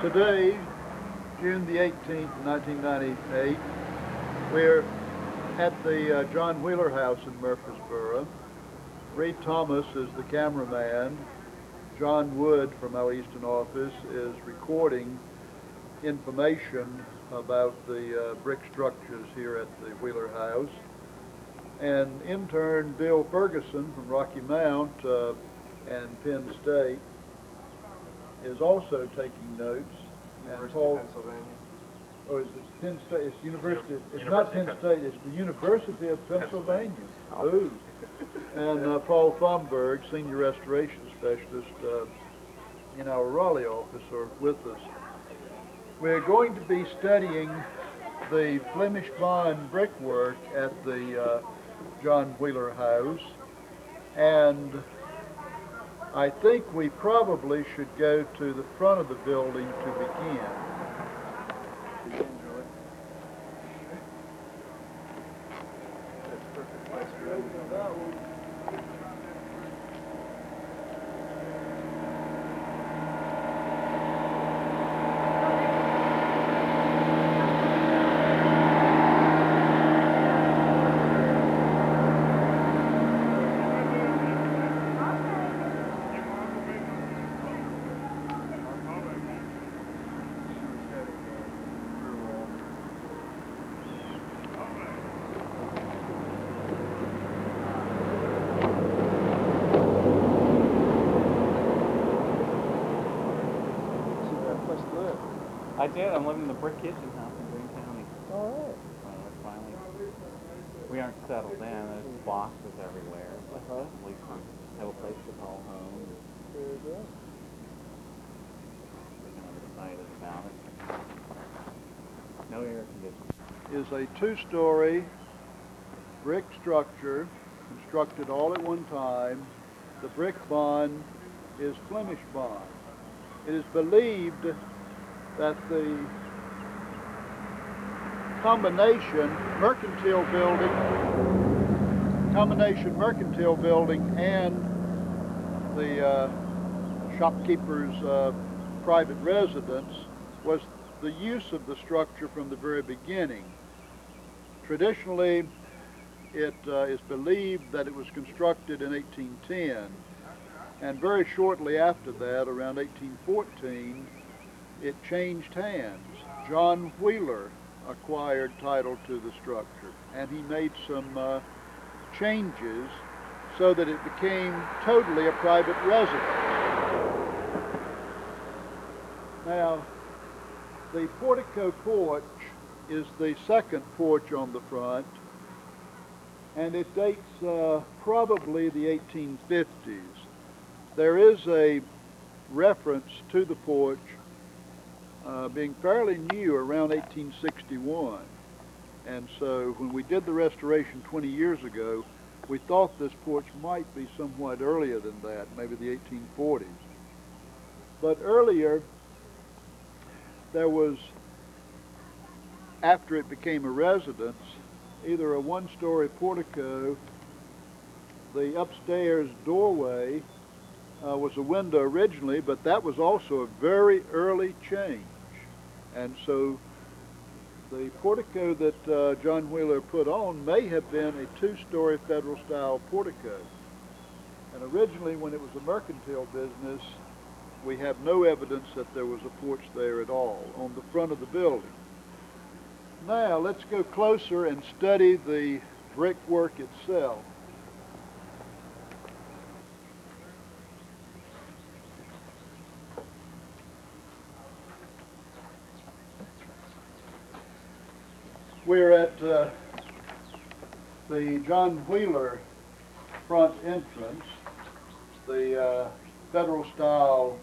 Today, June the 18th, 1998, we're at the John Wheeler House in Murfreesboro. Reed Thomas is the cameraman. John Wood from our Eastern office is recording information about the brick structures here at the Wheeler House. And intern Bill Ferguson from Rocky Mount and Penn State is also taking notes. University of Pennsylvania. Oh, is it Penn State? It's University. It's not Penn State. It's the University of Pennsylvania. Ooh. And Paul Thomberg, Senior Restoration Specialist in our Raleigh office, are with us. We're going to be studying the Flemish Bond brickwork at the John Wheeler House, and I think we probably should go to the front of the building to begin. I did. I'm living in the brick kitchen house in Greene County. All right. Finally, we aren't settled in. There's boxes everywhere, but at least I have a place to call home. Very good. I'm excited about it. No air conditioning. Is a two-story brick structure constructed all at one time. The brick bond is Flemish bond. It is believed that the combination mercantile building and the shopkeeper's private residence was the use of the structure from the very beginning. Traditionally, it is believed that it was constructed in 1810, and very shortly after that, around 1814, it changed hands. John Wheeler acquired title to the structure, and he made some changes so that it became totally a private residence. Now, the portico porch is the second porch on the front, and it dates probably the 1850s. There is a reference to the porch being fairly new around 1861. And so when we did the restoration 20 years ago, we thought this porch might be somewhat earlier than that, maybe the 1840s. But earlier, there was, after it became a residence, either a one-story portico, the upstairs doorway was a window originally, but that was also a very early change. And so the portico that John Wheeler put on may have been a two-story Federal-style portico. And originally, when it was a mercantile business, we have no evidence that there was a porch there at all on the front of the building. Now, let's go closer and study the brickwork itself. We're at the John Wheeler front entrance, the Federal-style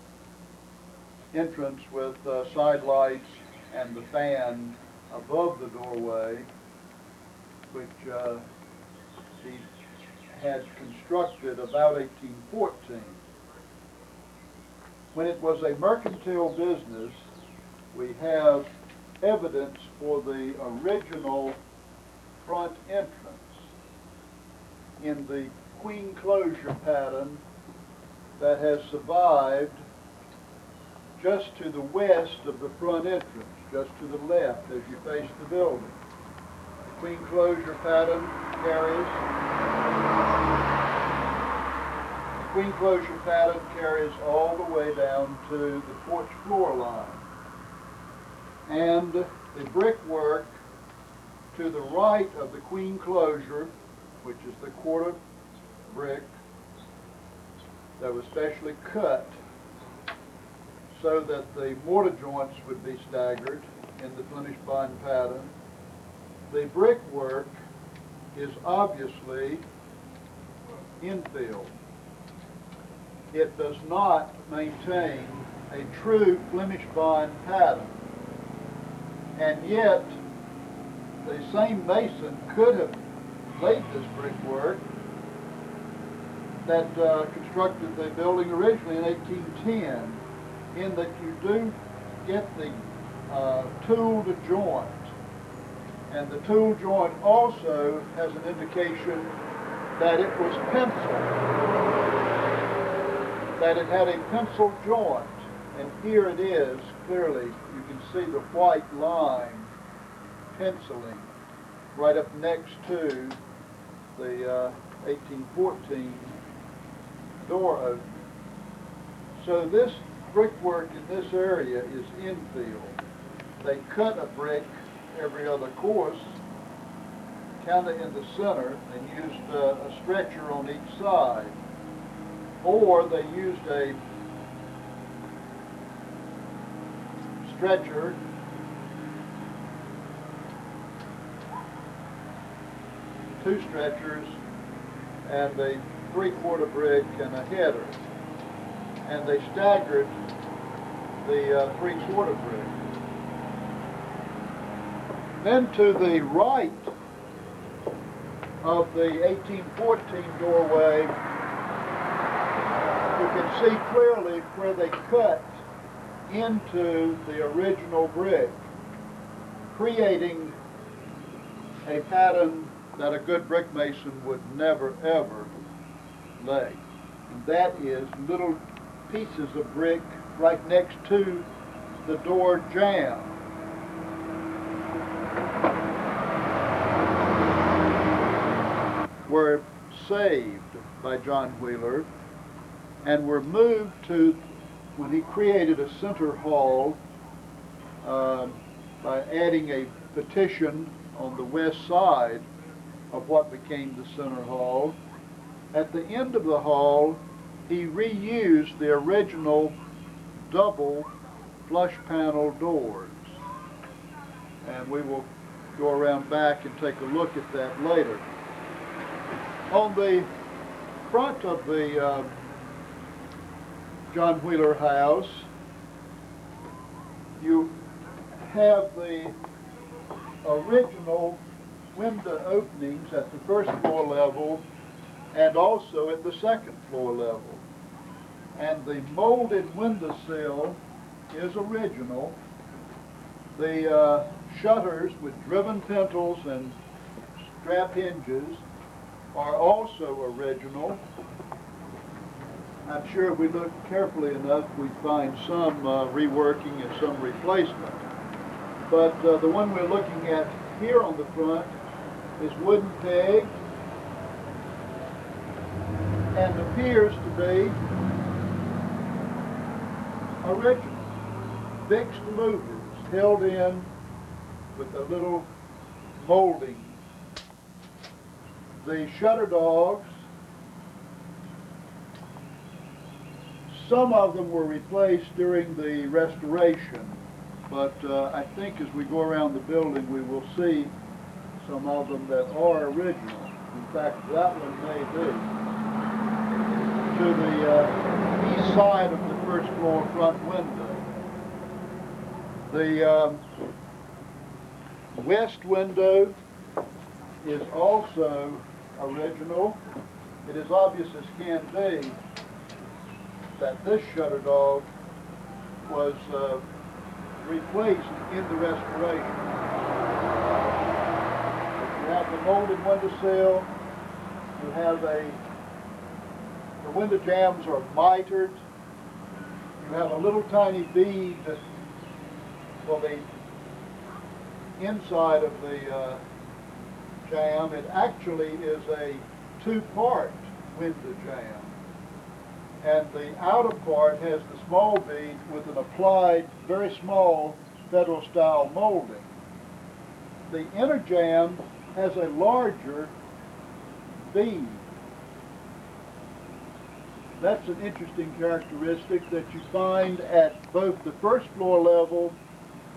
entrance with side lights and the fan above the doorway, which he had constructed about 1814. When it was a mercantile business, we have evidence for the original front entrance in the queen closure pattern that has survived just to the west of the front entrance, just to the left as you face the building. The queen closure pattern carries all the way down to the porch floor line. And the brickwork to the right of the queen closure, which is the quarter brick that was specially cut so that the mortar joints would be staggered in the Flemish bond pattern. The brickwork is obviously infill. It does not maintain a true Flemish bond pattern. And yet, the same mason could have laid this brickwork that constructed the building originally in 1810, in that you do get the tooled joint. And the tool joint also has an indication that it was penciled, that it had a pencil joint. And here it is, clearly, you can see the white line penciling right up next to the 1814 door opening. So this brickwork in this area is infill. They cut a brick every other course, kind of in the center, and used a stretcher on each side. Or they used a stretcher two stretchers and a three-quarter brick and a header. And they staggered the three-quarter brick. Then to the right of the 1814 doorway, you can see clearly where they cut into the original brick, creating a pattern that a good brick mason would never ever lay. And that is little pieces of brick right next to the door jamb. Were saved by John Wheeler and were moved to, when he created a center hall by adding a petition on the west side of what became the center hall. At the end of the hall, he reused the original double flush panel doors. And we will go around back and take a look at that later. On the front of the John Wheeler house, you have the original window openings at the first floor level and also at the second floor level. And the molded windowsill is original. The shutters with driven pintles and strap hinges are also original. I'm sure if we look carefully enough, we'd find some reworking and some replacement. But the one we're looking at here on the front is wooden peg and appears to be original. Fixed louvers held in with a little molding. The shutter dogs, some of them were replaced during the restoration, but I think as we go around the building we will see some of them that are original. In fact, that one may be. To the east side of the first floor front window. The west window is also original. It is obvious as can be that this shutter dog was replaced in the restoration. You have the molded windowsill. You have the window jambs are mitered. you have a little tiny bead for the inside of the jamb. It actually is a two-part window jamb. And the outer part has the small bead with an applied, very small Federal-style molding. The inner jamb has a larger bead. That's an interesting characteristic that you find at both the first floor level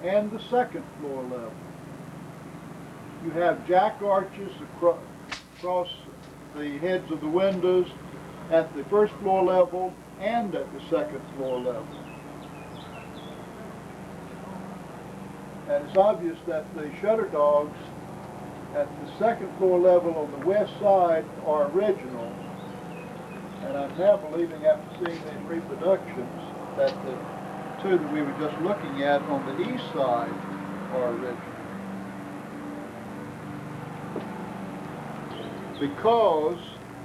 and the second floor level. You have jack arches across the heads of the windows at the first floor level and at the second floor level. And it's obvious that the shutter dogs at the second floor level on the west side are original. And I'm now believing, after seeing these reproductions, that the two that we were just looking at on the east side are original. Because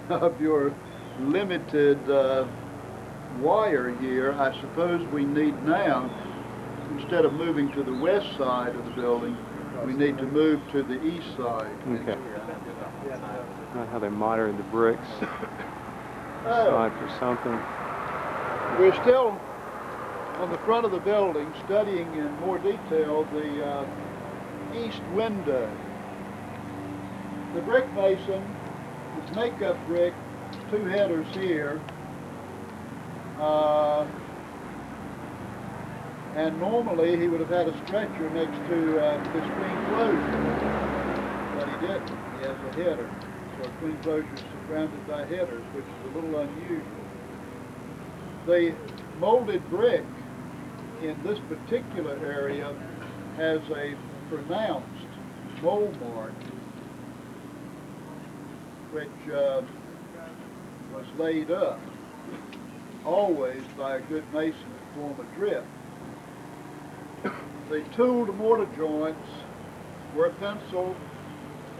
of your limited wire here, I suppose we need now, instead of moving to the west side of the building, we need to move to the east side. Okay. Not how they modern the bricks. Oh. Side for something. We're still on the front of the building studying in more detail the east window. The brick mason, his makeup brick, two headers here, and normally he would have had a stretcher next to his queen closure, but he didn't. He has a header. So queen closure is surrounded by headers, which is a little unusual. The molded brick in this particular area has a pronounced mold mark, which was laid up always by a good mason to form a drip. The tooled mortar joints were penciled,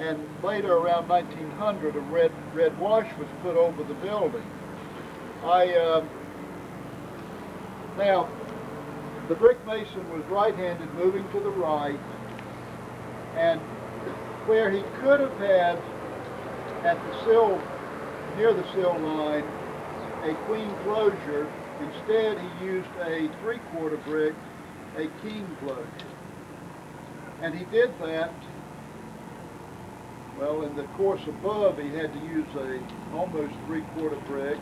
and later, around 1900, a red wash was put over the building. Now, the brick mason was right-handed, moving to the right, and where he could have had at the sill, near the sill line, a queen closure, instead he used a 3/4 brick, a king closure. And he did that. Well, in the course above, he had to use a almost 3/4 brick.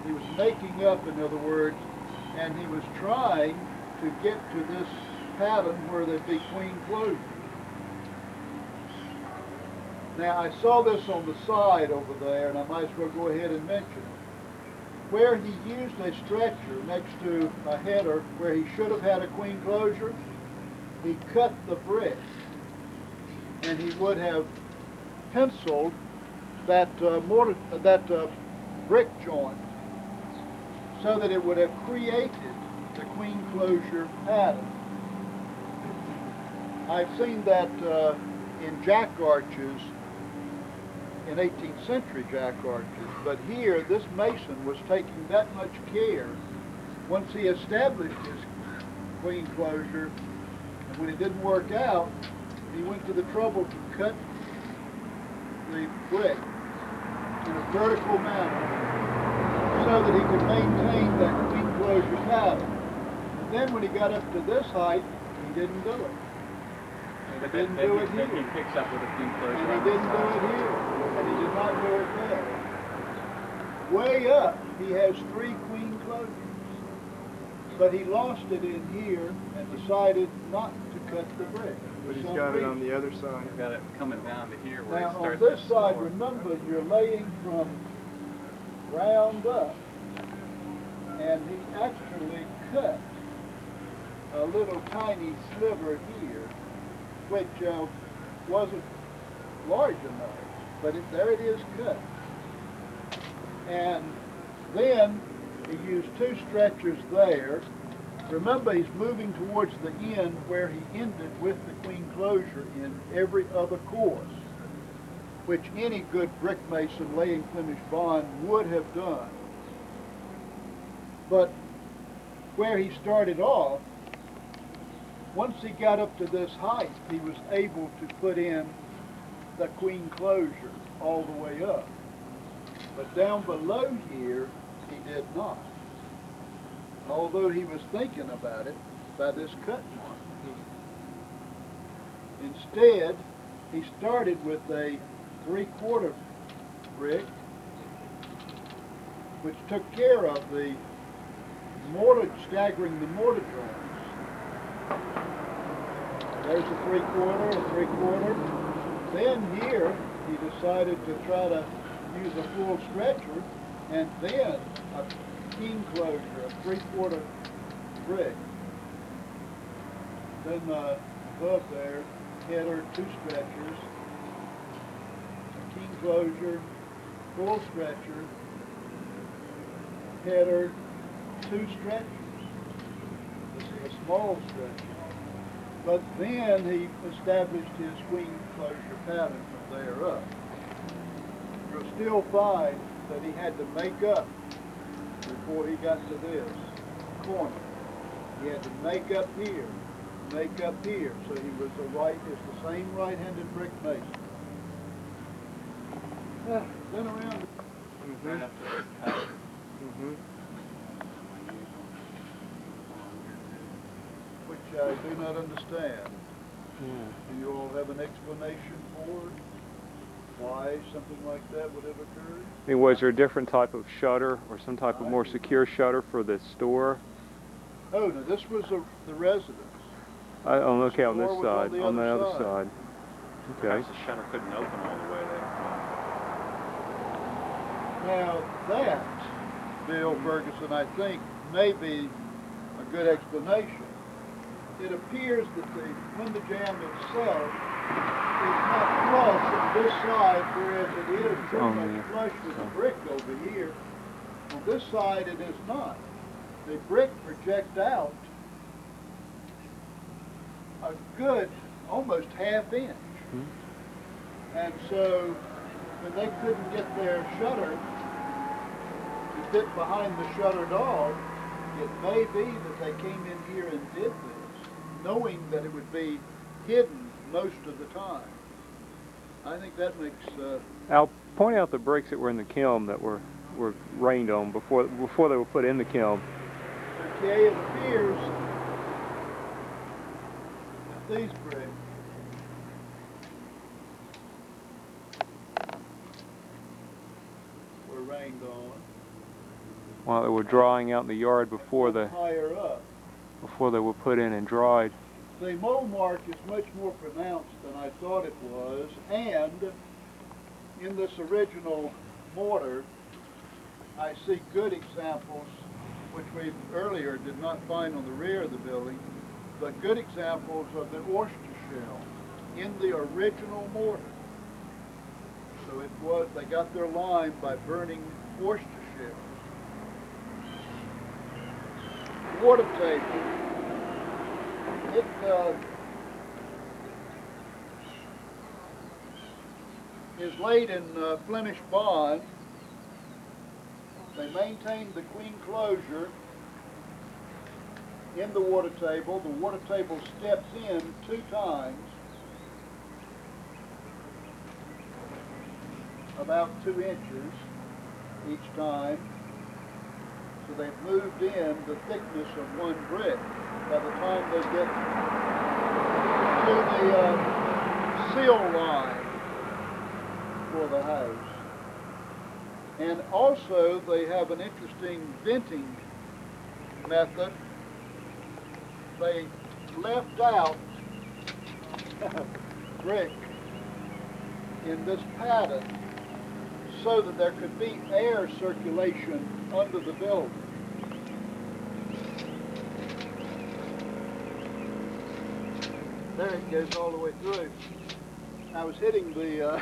He was making up, in other words, and he was trying to get to this pattern where there'd be queen closure. Now, I saw this on the side over there, and I might as well go ahead and mention it. Where he used a stretcher next to a header where he should have had a queen closure, he cut the brick, and he would have penciled that brick joint so that it would have created the queen closure pattern. I've seen that in jack arches, in 18th century jack arches, but here this mason was taking that much care. Once he established his queen closure, and when it didn't work out, he went to the trouble to cut the brick in a vertical manner so that he could maintain that queen closure pattern. And then when he got up to this height, he didn't do it. And he didn't do it here. He picks up with a queen closure. And he didn't do it here. And he did not do it there. Way up, he has 3 queen closures. But he lost it in here and decided not to cut the brick. But he's got it on the other side. He's got it coming down to here where Now it starts. on this to side, snore. remember, you're laying from round up. And he actually cut a little tiny sliver here, which wasn't large enough, but there it is cut. And then he used 2 stretchers there. Remember, he's moving towards the end where he ended with the queen closure in every other course, which any good brick mason laying finished bond would have done. But where he started off, once he got up to this height, he was able to put in the queen closure all the way up. But down below here, he did not. Although he was thinking about it by this cut mark. Instead, he started with a 3/4 brick, which took care of the mortar, staggering the mortar joints. There's a 3/4, a 3/4. Then here, he decided to try to use a full stretcher, and then a king closure, a 3/4 brick. Then above there, header, 2 stretchers, a king closure, full stretcher, header, 2 stretchers. This is a small stretcher. But then he established his queen closure pattern from there up. You'll still find that he had to make up before he got to this corner. He had to make up here, make up here. So he was it's the same right-handed brick mason. Then around. Which I do not understand. Do you all have an explanation for why something like that would have occurred? I mean, was there a different type of shutter or some type of more secure shutter for the store? Oh, no, this was the residence. Okay, on this store was side, on on the the other other side. side. Okay. Perhaps the shutter couldn't open all the way there. Now that, Bill Ferguson, I think may be a good explanation. It appears that the window jamb itself is not flush on this side, whereas it is pretty much flush with the brick over here. On this side it is not. The brick projects out a good almost ½ inch. And so when they couldn't get their shutter to fit behind the shutter dog, it may be that they came in here and did this, knowing that it would be hidden most of the time. I think that makes... Al, point out the bricks that were in the kiln that were rained on before they were put in the kiln. Okay, it appears that these bricks were rained on. While they were drying out in the yard before higher up. Before they were put in and dried. The mold mark is much more pronounced than I thought it was, and in this original mortar, I see good examples, which we earlier did not find on the rear of the building, but good examples of the oyster shell in the original mortar. So they got their lime by burning oyster shells. Water table. It is laid in Flemish bond. They maintained the queen closure in the water table. The water table steps in 2 times, about 2 inches each time. So they've moved in the thickness of 1 brick by the time they get to the seal line for the house. And also they have an interesting venting method. They left out brick in this pattern so that there could be air circulation under the building. There it goes all the way through. I was hitting the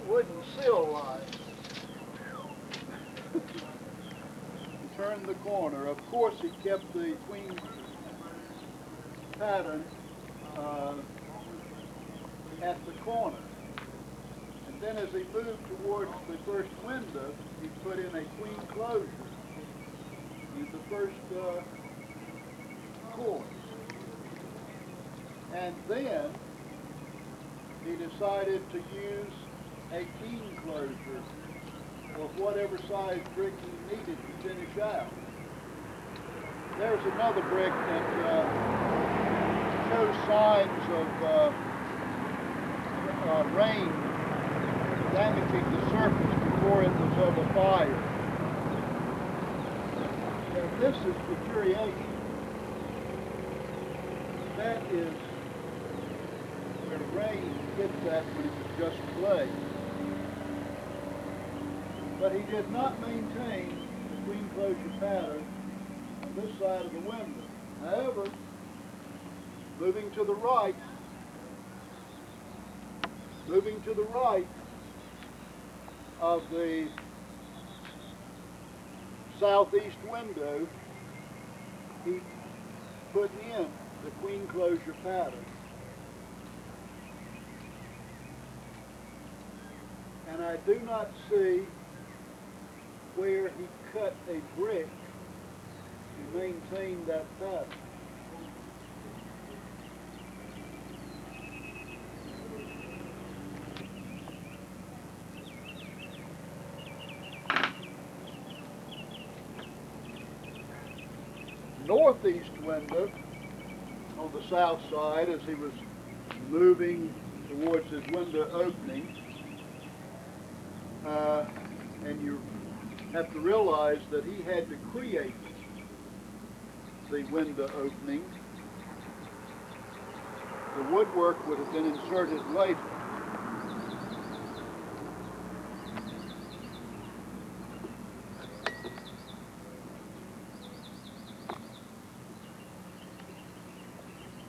wooden sill line. Turned the corner. Of course, he kept the queen pattern at the corner. And then as he moved towards the first window, he put in a queen closure in the first course. And then he decided to use a king closure or whatever size brick he needed to finish out. There's another brick that shows signs of rain damaging the surface before it was over fire. And this is deterioration. That is where rain hits that when it was just clay. But he did not maintain the queen closure pattern on this side of the window. However, moving to the right of the southeast window, he put in the queen closure pattern. And I do not see where he cut a brick to maintain that pattern. Northeast window on the south side, as he was moving towards his window opening, and you have to realize that he had to create the window opening. The woodwork would have been inserted later.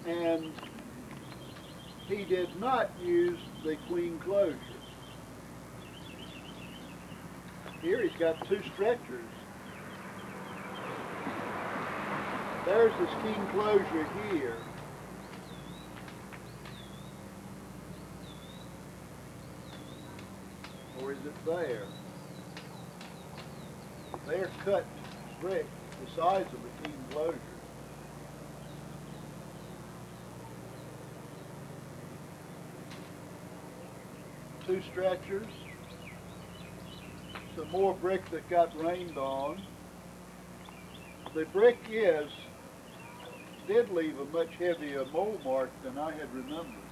And he did not use the queen closure. Here he's got two stretchers. There's his queen closure here. Or is it there? They're cut brick the size of the queen closure. Two stretchers, some more brick that got rained on. The brick did leave a much heavier mold mark than I had remembered.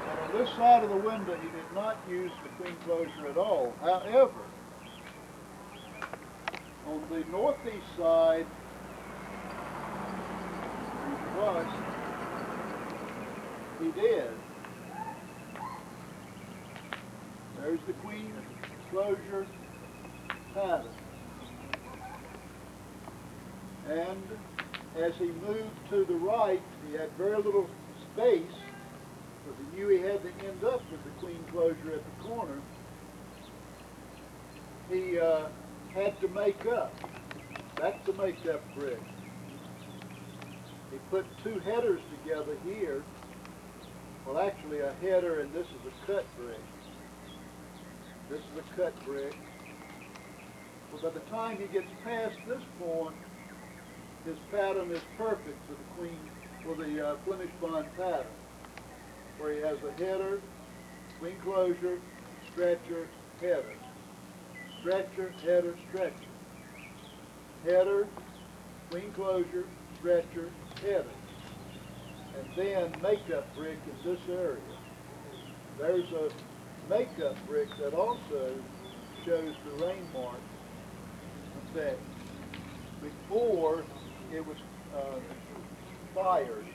And on this side of the window, he did not use the queen closure at all. However, on the northeast side, he did. There's the queen closure pattern. And as he moved to the right, he had very little space, because he knew he had to end up with the queen closure at the corner. He had to make up. That's the make-up brick. He put two headers together here. Well, actually a header, and this is a cut brick. This is a cut brick. Well, by the time he gets past this point, his pattern is perfect for the Flemish bond pattern, where he has a header, queen closure, stretcher, header. Stretcher, header, stretcher. Header, queen closure, stretcher, header. And then makeup brick in this area. There's a makeup brick that also shows the rain mark that before it was fired.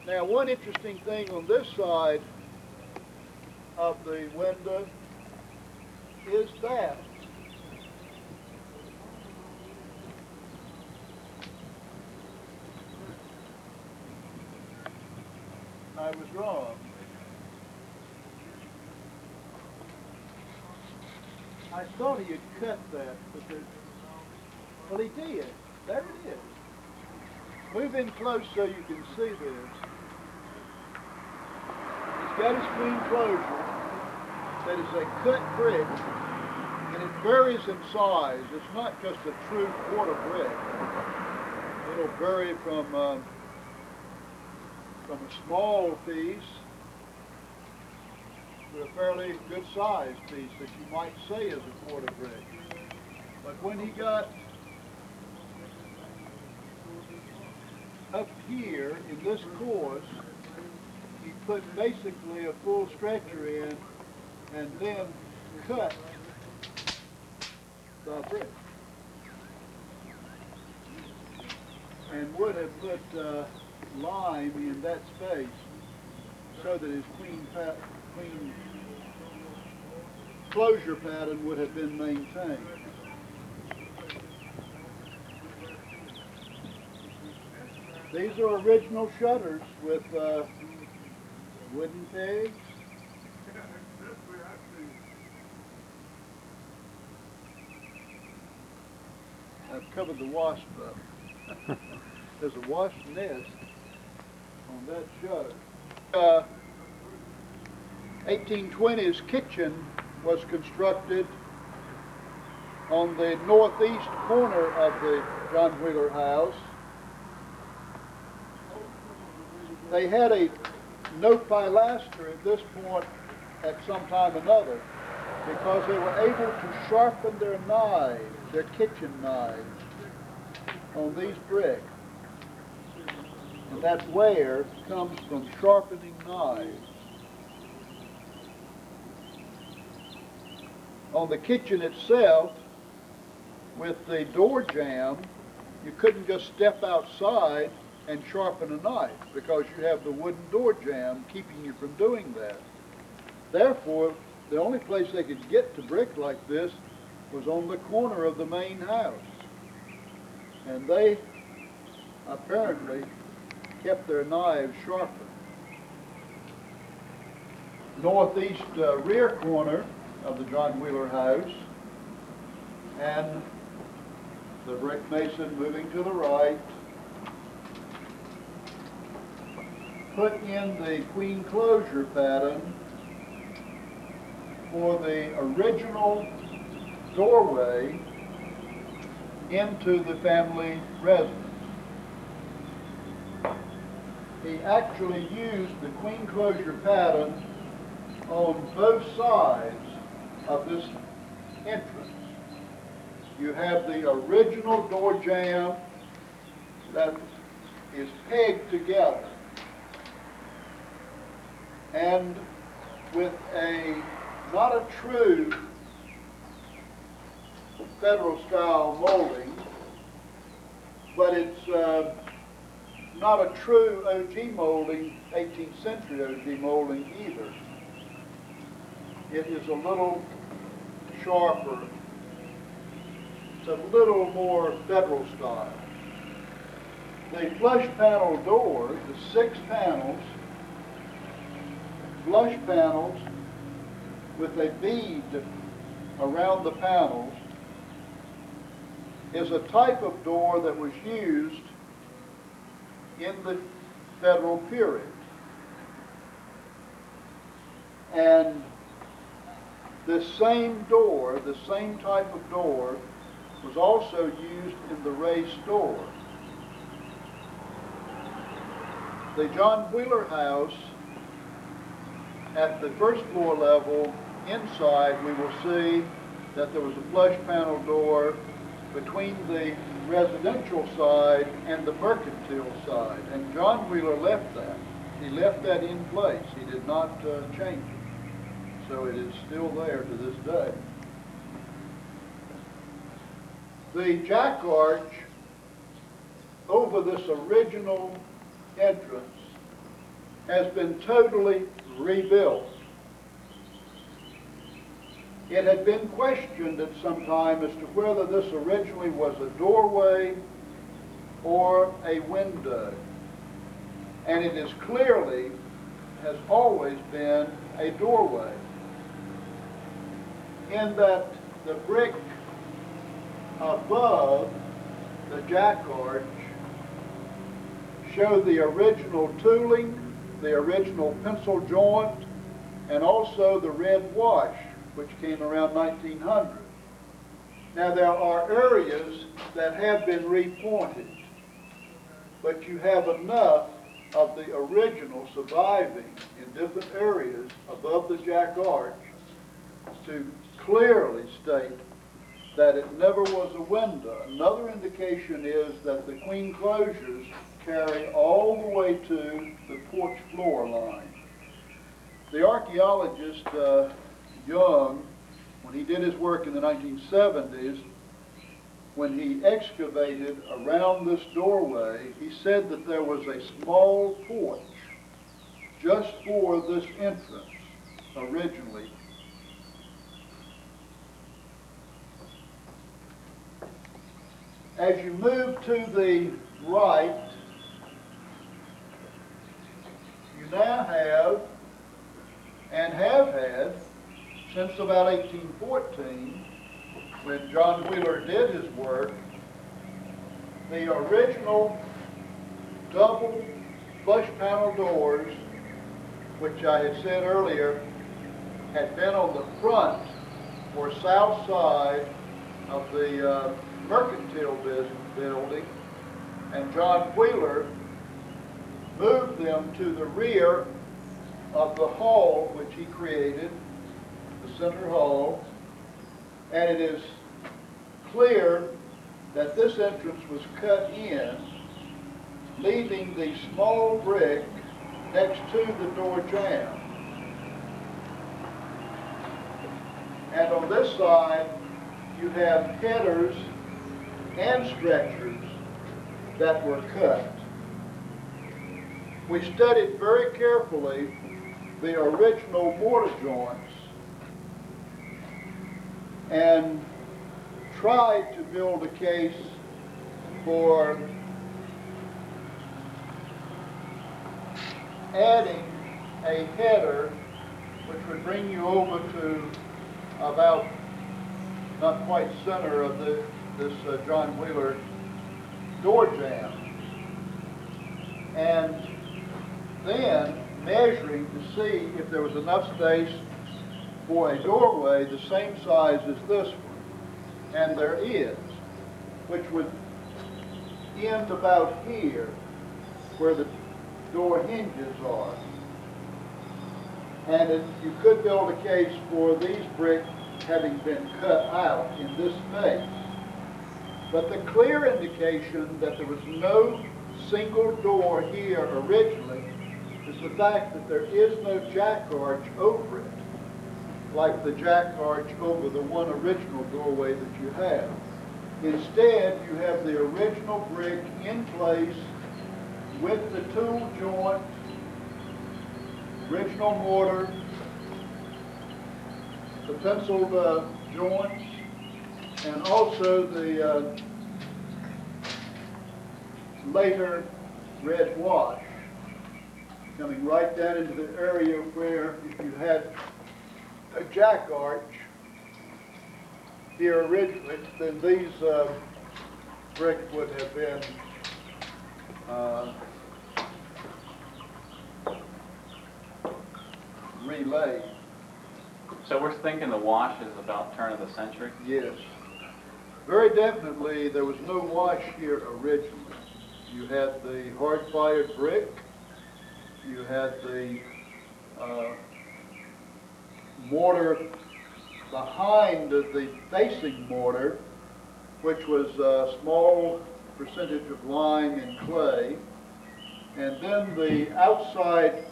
Now, one interesting thing on this side of the window is that I was wrong. I thought he had cut that, but well, he did. There it is. Move in close so you can see this. He's got his queen closure that is a cut brick, and it varies in size. It's not just a true quarter brick. It'll vary from a small piece to a fairly good sized piece that you might say is a quarter brick. But when he got up here in this course, he put basically a full stretcher in and then cut the brick. And would have put lime in that space so that his queen closure pattern would have been maintained. These are original shutters with wooden pegs. I've covered the wasp up. There's a wasp nest on that shutter. 1820s kitchen was constructed on the northeast corner of the John Wheeler house. They had a no pilaster at this point at some time or another because they were able to sharpen their knives, their kitchen knives, on these bricks. And that wear comes from sharpening knives. On the kitchen itself, with the door jamb, you couldn't just step outside and sharpen a knife because you have the wooden door jamb keeping you from doing that. Therefore, the only place they could get to brick like this was on the corner of the main house. And they apparently kept their knives sharpened. Northeast rear corner of the John Wheeler house, and the brick mason moving to the right, put in the queen closure pattern for the original doorway into the family residence. He actually used the queen closure pattern on both sides of this entrance. You have the original door jamb that is pegged together, and with not a true federal style molding, but it's not a true OG molding, 18th century OG molding either. It is a little sharper. It's a little more federal style. The flush panel doors, the 6 panels, flush panels with a bead around the panels, is a type of door that was used in the federal period. And this same door, the same type of door, was also used in the raised door. The John Wheeler house, at the first floor level, inside we will see that there was a flush panel door between the residential side and the mercantile side. And John Wheeler left that. He left that in place. He did not change it. So it is still there to this day. The jack arch over this original entrance has been totally rebuilt. It had been questioned at some time as to whether this originally was a doorway or a window. And it is clearly, has always been a doorway, in that the brick above the jack arch show the original tooling, the original pencil joint, and also the red wash, which came around 1900. Now there are areas that have been repointed, but you have enough of the original surviving in different areas above the jack arch to clearly state that it never was a window. Another indication is that the queen closures carry all the way to the porch floor line. The archaeologist Young, when he did his work in the 1970s, when he excavated around this doorway, he said that there was a small porch just for this entrance originally. As you move to the right, you now have, and have had, since about 1814, when John Wheeler did his work, the original double flush panel doors, which I had said earlier, had been on the front or south side of the mercantile building, and John Wheeler moved them to the rear of the hall which he created, the center hall, and it is clear that this entrance was cut in, leaving the small brick next to the door jamb. And on this side, you have headers and stretchers that were cut. We studied very carefully the original mortar joints and tried to build a case for adding a header which would bring you over to about not quite center of this John Wheeler door jamb, and then measuring to see if there was enough space for a doorway the same size as this one, and there is, which would end about here where the door hinges are. And you could build a case for these bricks having been cut out in this space. But the clear indication that there was no single door here originally is the fact that there is no jack arch over it, like the jack arch over the one original doorway that you have. Instead, you have the original brick in place with the tool joint, original mortar, the penciled joints, and also the later red wash, coming right down into the area where if you had a jack arch here originally, then these bricks would have been relayed. So we're thinking the wash is about turn of the century? Yes. Very definitely there was no wash here originally. You had the hard-fired brick, you had the mortar behind the facing mortar, which was a small percentage of lime and clay, and then the outside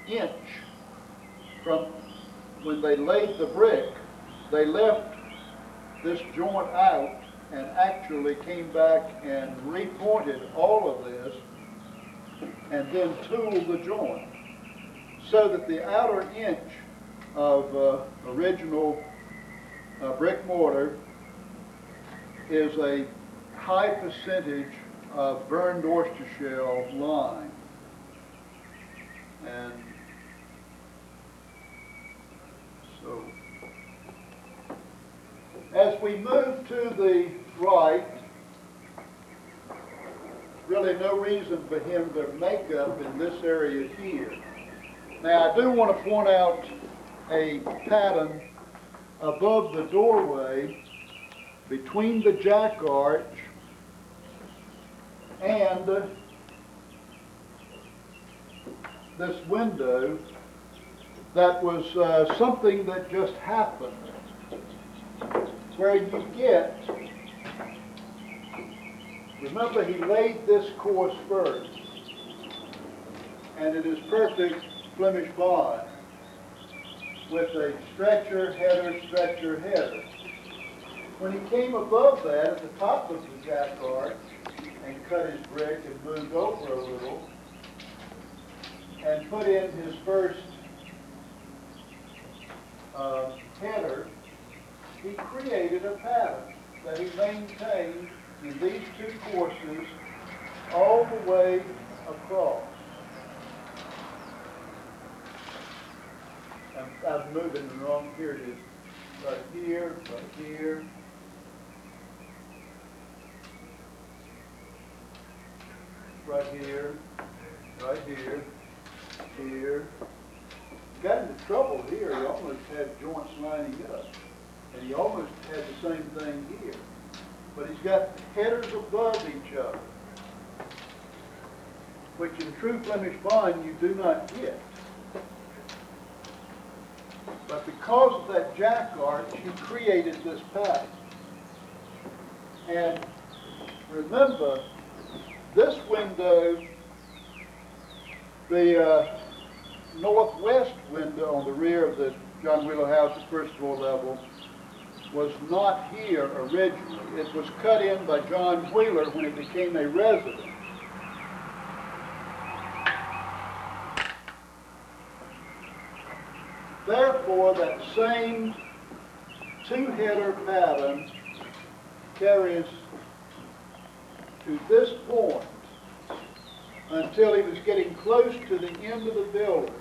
inch from when they laid the brick, they left this joint out and actually came back and repointed all of this and then tooled the joint so that the outer inch of original brick mortar is a high percentage of burned oyster shell lime. And so, as we move to the right, really no reason for him to make up in this area here. Now, I do want to point out a pattern above the doorway between the jack arch and this window that was something that just happened, where you get, remember he laid this course first, and it is perfect Flemish bond with a stretcher, header. When he came above that at the top of the jack arch and cut his brick and moved over a little and put in his first header, he created a pattern that he maintained in these two courses all the way across. I'm moving the wrong, here it is. Right here, right here. Right here, right here, here. Got into trouble here. He almost had joints lining up. And he almost had the same thing here. But he's got headers above each other, which in true Flemish bond you do not get. But because of that jack arch, he created this pattern. And remember, this window, the northwest window on the rear of the John Wheeler house at first floor level, was not here originally. It was cut in by John Wheeler when it became a residence. Therefore, that same two-header pattern carries to this point until he was getting close to the end of the building.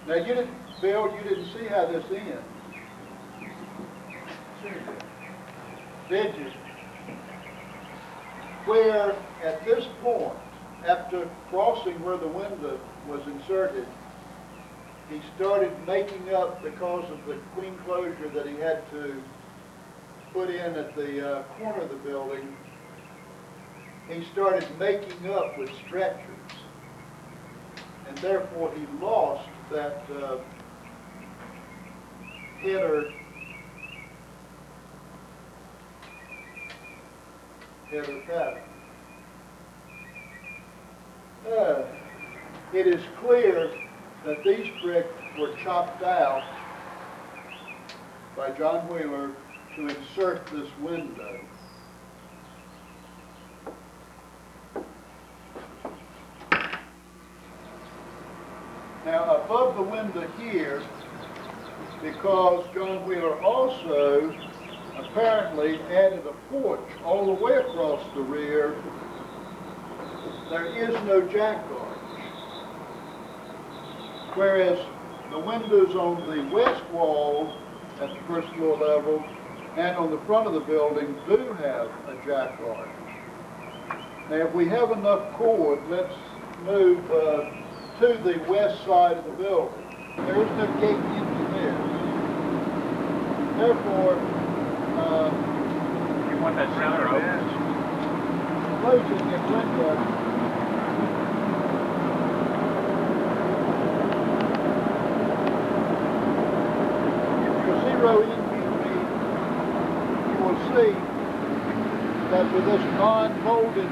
Now, you didn't see how this ends. Did you? Where at this point, after crossing where the window was inserted, he started making up because of the queen closure that he had to put in at the corner of the building. He started making up with stretchers, and therefore he lost that header pattern. It is clear that these bricks were chopped out by John Wheeler to insert this window. Now, above the window here, because John Wheeler also apparently added a porch all the way across the rear, there is no jack arch. Whereas the windows on the west wall at the first floor level and on the front of the building do have a jack arch. Now, if we have enough cord, let's move to the west side of the building. There is no gate into this. Therefore, You want that shutter open? closing the window. If you zero in here, you will see that with this non-molded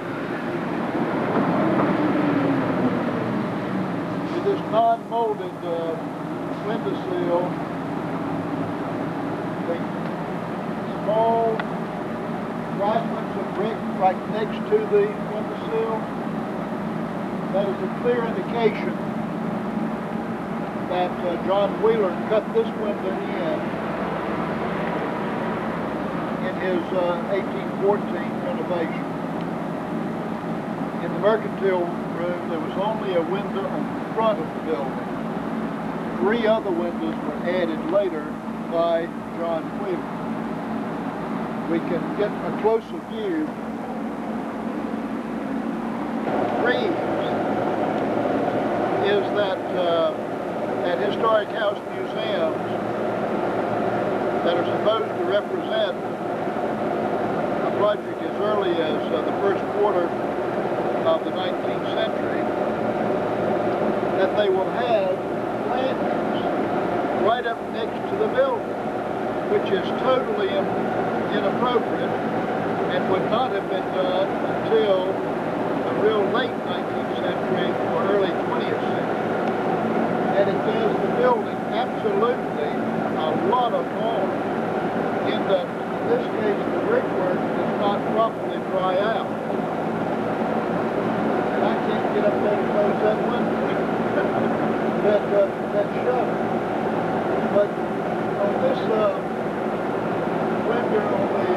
windowsill, the small fragments of brick right next to the windowsill, that is a clear indication that John Wheeler cut this window in his 1814 renovation. In the mercantile room, there was only a window on the front of the building. 3 other windows were added later by John Wheeler. We can get a closer view trees is that at historic house museums that are supposed to represent a project as early as the first quarter of the 19th century, that they will have plantings right up next to the building, which is totally inappropriate and would not have been done until the real late 19th century or early 20th century. And it does the building absolutely a lot of harm in that, in this case, the brickwork does not properly dry out. And I can't get up there and close that window that shutter. But on this window on the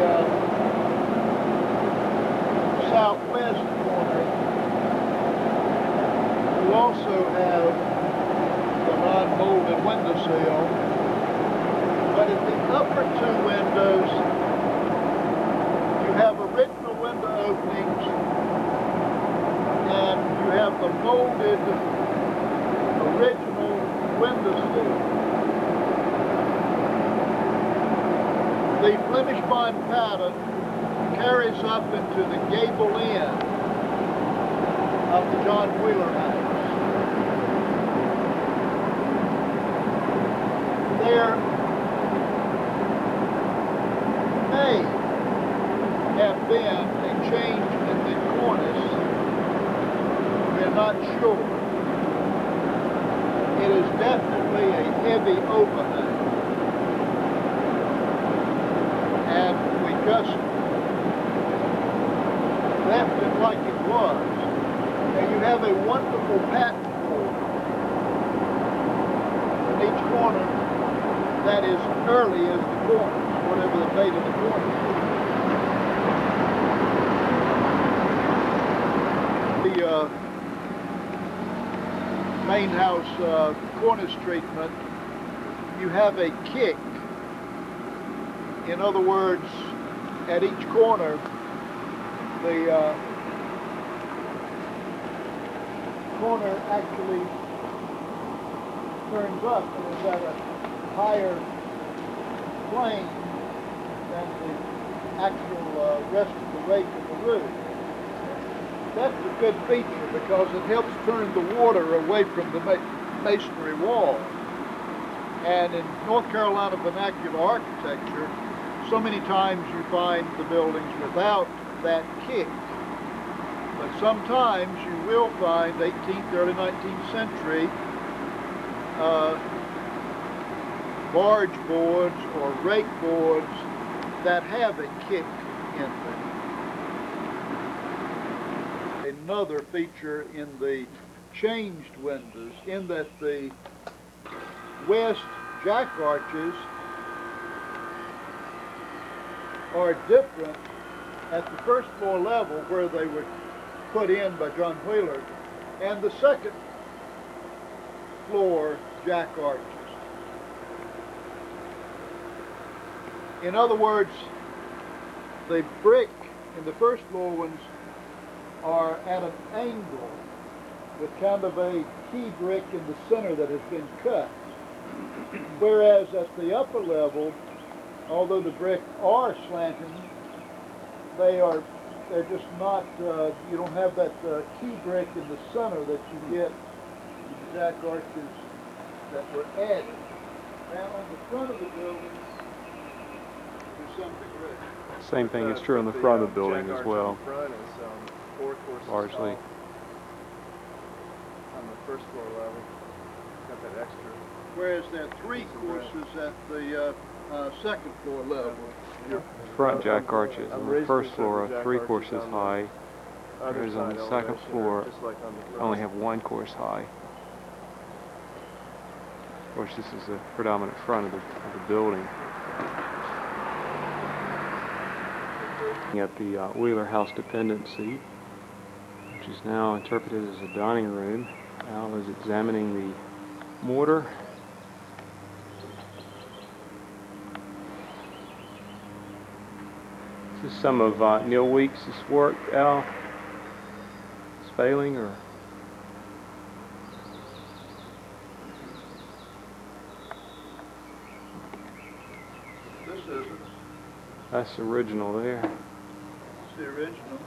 southwest corner, you also have the non-molded windowsill. But at the upper two windows, you have original window openings, and you have the molded original windowsill. The Flemish bond pattern carries up into the gable end of the John Wheeler house. There may have been a change in the cornice. We're not sure. It is definitely a heavy overhang. And we just left it like it was. And you have a wonderful pattern board in each corner that is early as the corners, whatever the date of the corner is. The main house cornice treatment, you have a kick. In other words, at each corner, the corner actually turns up and is at a higher plane than the actual rest of the rake of the roof. That's a good feature because it helps turn the water away from the masonry wall. And in North Carolina vernacular architecture, so many times you find the buildings without that kick. But sometimes you will find 18th, early 19th century barge boards or rake boards that have a kick in them. Another feature in the changed windows, in that the west jack arches are different at the first floor level where they were put in by John Wheeler and the second floor jack arches. In other words, the brick in the first floor ones are at an angle with kind of a key brick in the center that has been cut. Whereas at the upper level, although the brick are slanting, they're just not, you don't have that key brick in the center that you get in the jack arches that were added. Now on the front of the building, to some degree. Same thing is true on the front of the building as well. The front is 4 courses Largely. tall. On the first floor level, got that extra. Whereas there are 3 courses at the second floor level. Front jack arches on the raising first the floor jack are 3 arches courses on the high, other whereas on side the second elevation, floor just like on the front. only have 1 course high. Of course, this is the predominant front of the building. At the Wheeler House dependency, which is now interpreted as a dining room. Al is examining the mortar. This is some of Neil Weeks' work, Al. failing, or? This isn't. That's the original there. It's the original,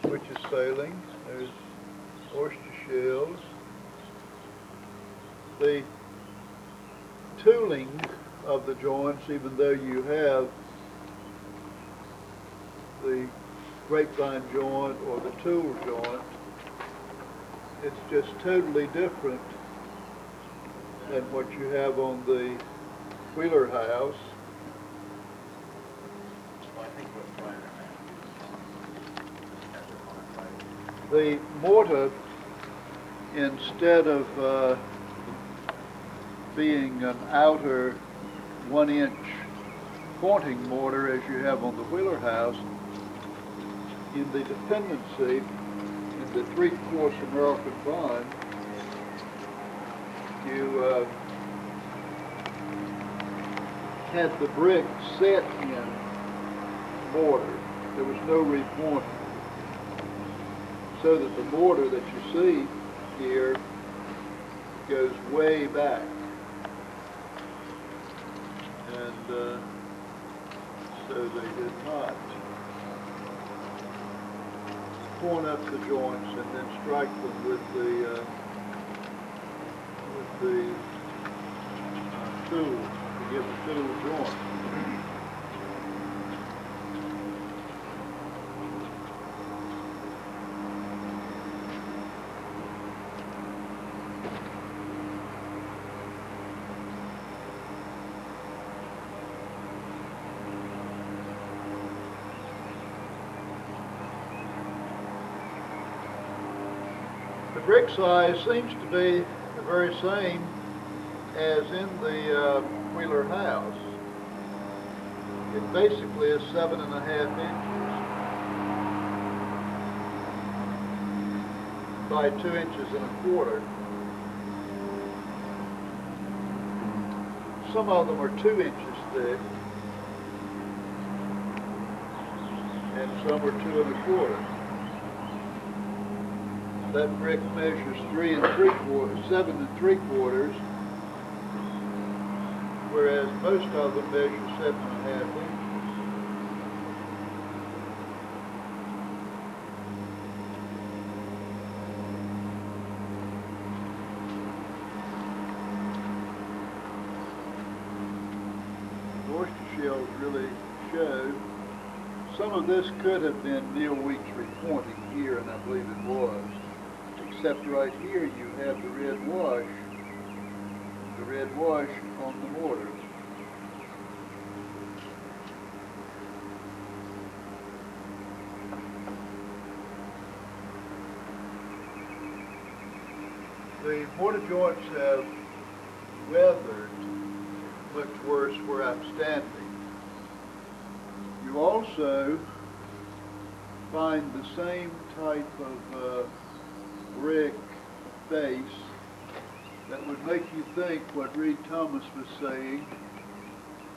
which is failing. There's oyster shells. The tooling of the joints, even though you have the grapevine joint or the tool joint, it's just totally different than what you have on the Wheeler house. The mortar, instead of being an outer 1-inch pointing mortar as you have on the Wheeler house, in the dependency, in the 3/4 American bond, you had the brick set in mortar. There was no repointing. So that the mortar that you see here goes way back. And so they did not point up the joints and then strike them with the tool to give the tool joint. The brick size seems to be the very same as in the Wheeler house. It basically is 7.5 inches by 2 inches and a quarter. Some of them are 2 inches thick, and some are 2 1/4. That brick measures 3 3/4, 7 3/4, whereas most of them measure 7.5 inches. The oyster shells really show. Some of this could have been Neil Weeks repointing here, and I believe it was. Except right here you have the red wash on the mortars. The mortar joints have weathered much worse where I'm standing. You also find the same type of brick base that would make you think what Reed Thomas was saying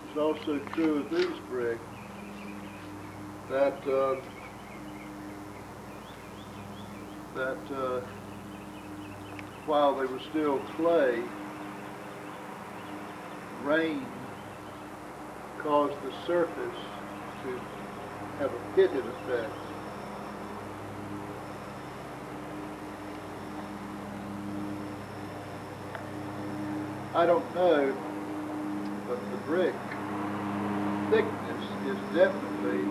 is also true of these bricks, that while they were still clay, rain caused the surface to have a pitted effect. I don't know, but the brick thickness is definitely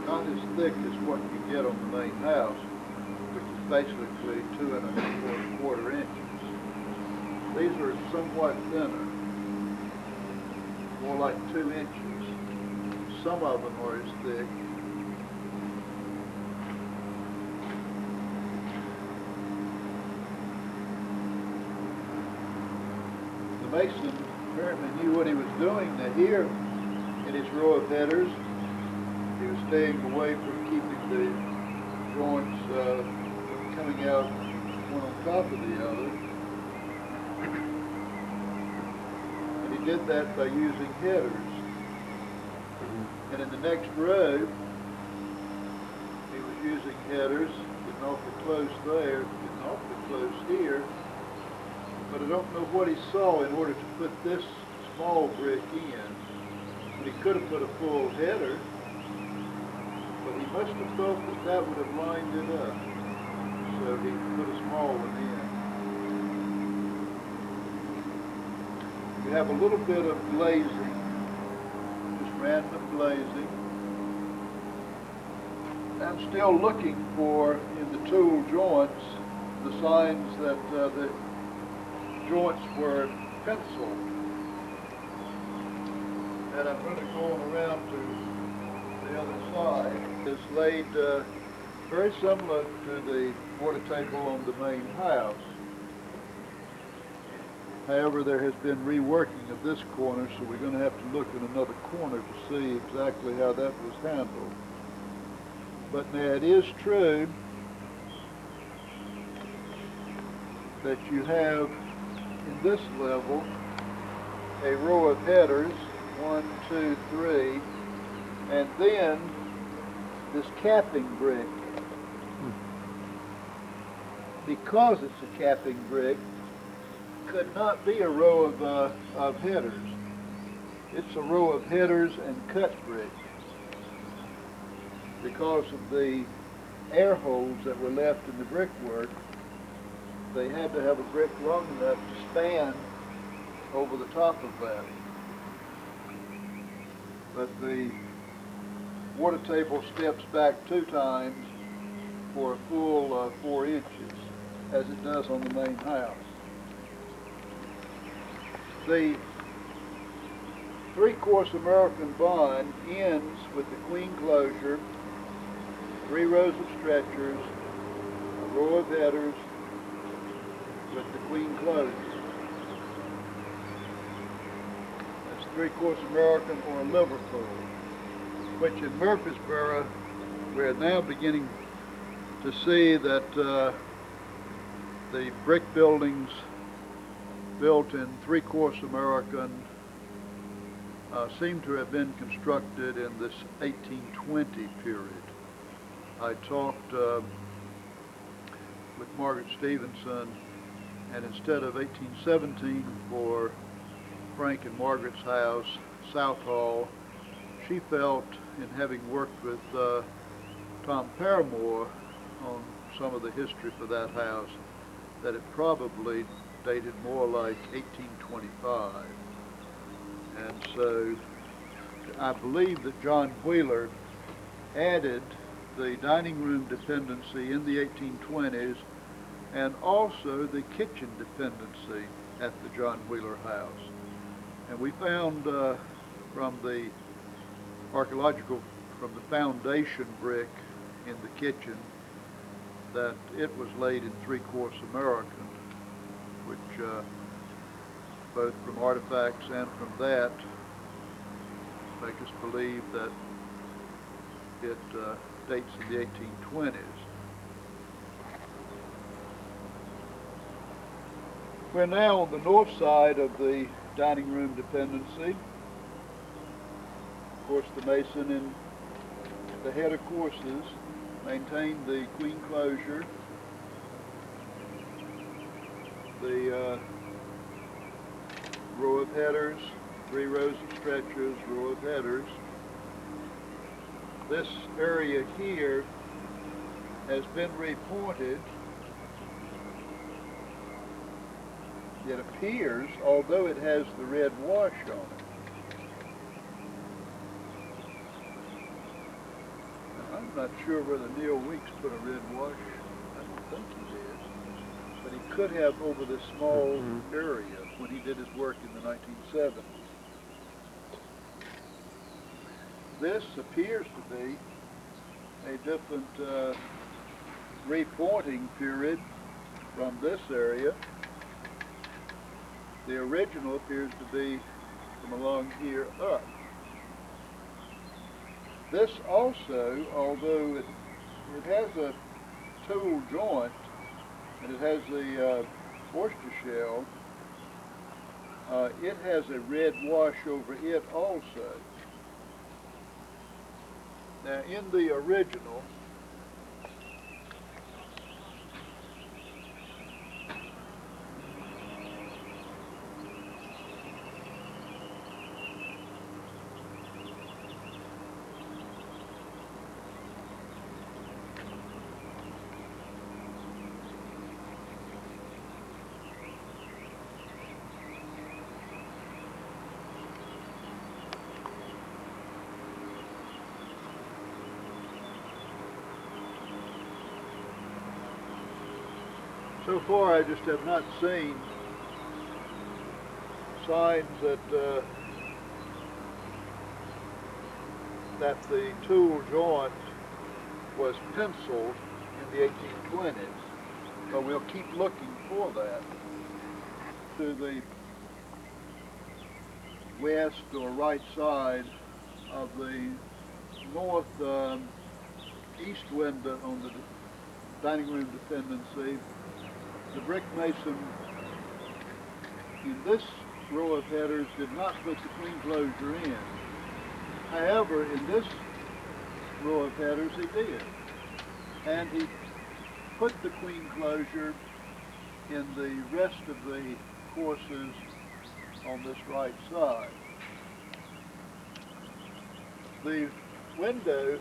not as thick as what you get on the main house, which is basically 2 1/4 inches. These are somewhat thinner, more like 2 inches. Some of them are as thick. The mason apparently knew what he was doing. Now here, in his row of headers, he was staying away from keeping the joints from coming out one on top of the other. And he did that by using headers. And in the next row, he was using headers, getting awfully close there, getting awfully close here. But I don't know what he saw in order to put this small brick in. But he could have put a full header, but he must have thought that that would have lined it up. So he put a small one in. You have a little bit of glazing, just random glazing. I'm still looking for, in the tool joints, the signs that the joints were penciled. And I'm going to go around to the other side. It's laid very similar to the water table on the main house. However, there has been reworking of this corner, so we're going to have to look in another corner to see exactly how that was handled. But now it is true that you have in this level a row of headers, 1, 2, 3, and then this capping brick. Because it's a capping brick, could not be a row of headers. It's a row of headers and cut brick because of the air holes that were left in the brickwork. They had to have a brick long enough to span over the top of that. But the water table steps back 2 times for a full 4 inches, as it does on the main house. The 3-course American bond ends with the queen closure, 3 rows of stretchers, a row of headers with the queen closed. That's 3-course American or Liverpool, which in Murfreesboro we're now beginning to see that the brick buildings built in 3-course American seem to have been constructed in this 1820 period. I talked with Margaret Stevenson, and instead of 1817 for Frank and Margaret's house, South Hall, she felt, in having worked with Tom Paramore on some of the history for that house, that it probably dated more like 1825. And so I believe that John Wheeler added the dining room dependency in the 1820s and also the kitchen dependency at the John Wheeler house. And we found from the foundation brick in the kitchen that it was laid in 3-course American, which both from artifacts and from that make us believe that it dates in the 1820s. We're now on the north side of the dining room dependency. Of course, the mason in the head of courses maintained the queen closure. The row of headers, 3 rows of stretchers, row of headers. This area here has been repointed. It appears, although it has the red wash on it. Now, I'm not sure whether Neil Weeks put a red wash. I don't think he did. But he could have over this small area when he did his work in the 1970s. This appears to be a different repointing period from this area. The original appears to be from along here up. This also, although it has a tool joint and it has the oyster shell, it has a red wash over it also. Now in the original, So far, I just have not seen signs that that the tool joint was penciled in the 1820s, but we'll keep looking for that. To the west or right side of the north east window on the dining room dependency, the brick mason in this row of headers did not put the queen closure in. However, in this row of headers he did. And he put the queen closure in the rest of the courses on this right side. The window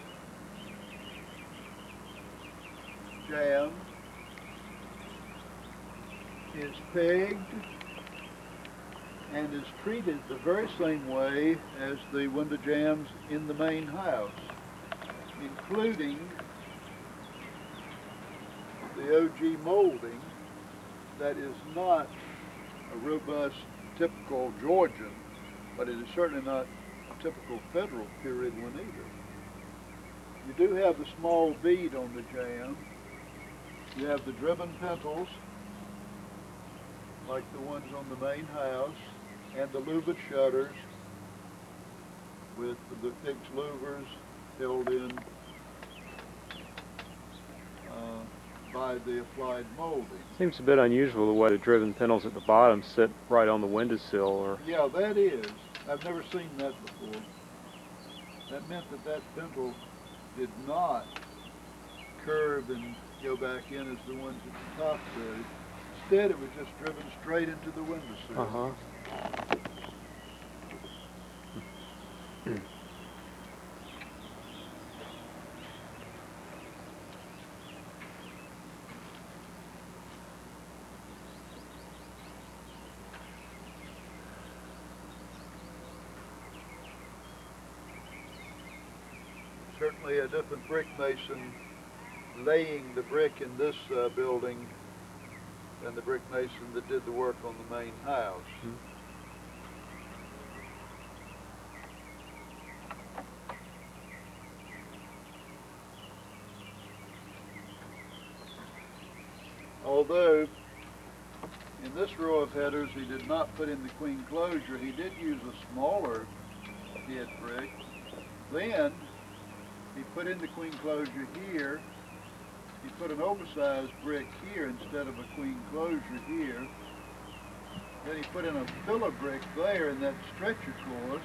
jamb is pegged and is treated the very same way as the window jambs in the main house, including the OG molding that is not a robust, typical Georgian, but it is certainly not a typical Federal period one either. You do have the small bead on the jamb. You have the driven pentles, like the ones on the main house, and the louvered shutters with the fixed louvers held in by the applied molding. Seems a bit unusual the way the driven panels at the bottom sit right on the windowsill. Or Yeah, that is. I've never seen that before. That meant that that pintle did not curve and go back in as the ones at the top did. Instead, it was just driven straight into the windowsill. Uh-huh. Certainly a different brick mason laying the brick in this building than the brick mason that did the work on the main house. Mm-hmm. Although in this row of headers he did not put in the queen closure, he did use a smaller head brick. Then he put in the queen closure here. He put an oversized brick here instead of a queen closure here. Then he put in a filler brick there in that stretcher course.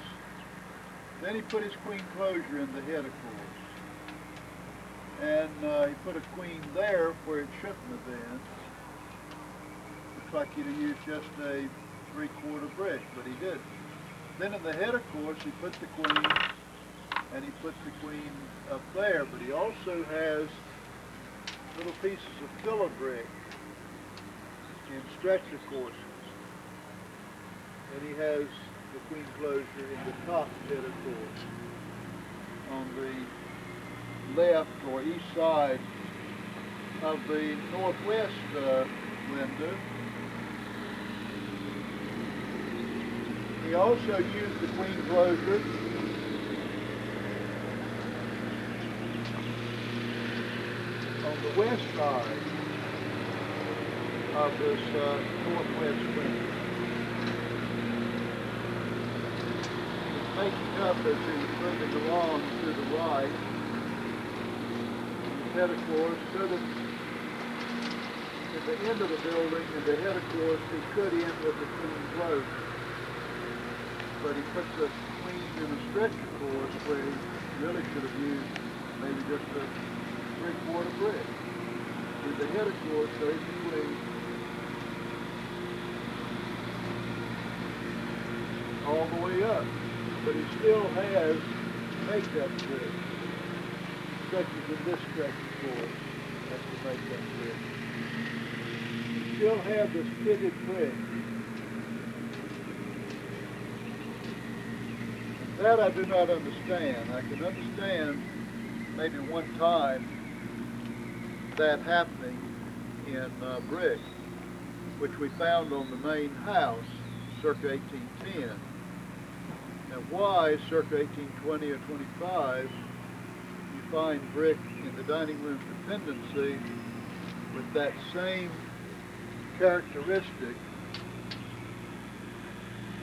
Then he put his queen closure in the header course. And he put a queen there where it shouldn't have been. Looks like he'd have used just a 3/4 brick, but he didn't. Then in the header course he put the queen, and he put the queen up there, but he also has little pieces of filler brick in stretcher courses. And he has the queen closure in the top header course on the left or east side of the northwest window. He also used the queen closure on the west side of this northwest window. It's making up as he was moving along to the right, header course, so that at the end of the building, in the header course, he could end with the queen closure. But he puts the queen in a stretcher course where he really should have used maybe just a 3/4 brick. With the header course, there's the queen all the way up. But he still has makeup brick. Stretches in this stretcher course. That's the makeup brick. You still have this pitted brick. That I do not understand. I can understand maybe one time that happening in brick. which we found on the main house circa 1810. Now why circa 1820 or 25 you find brick in the dining room dependency with that same characteristic,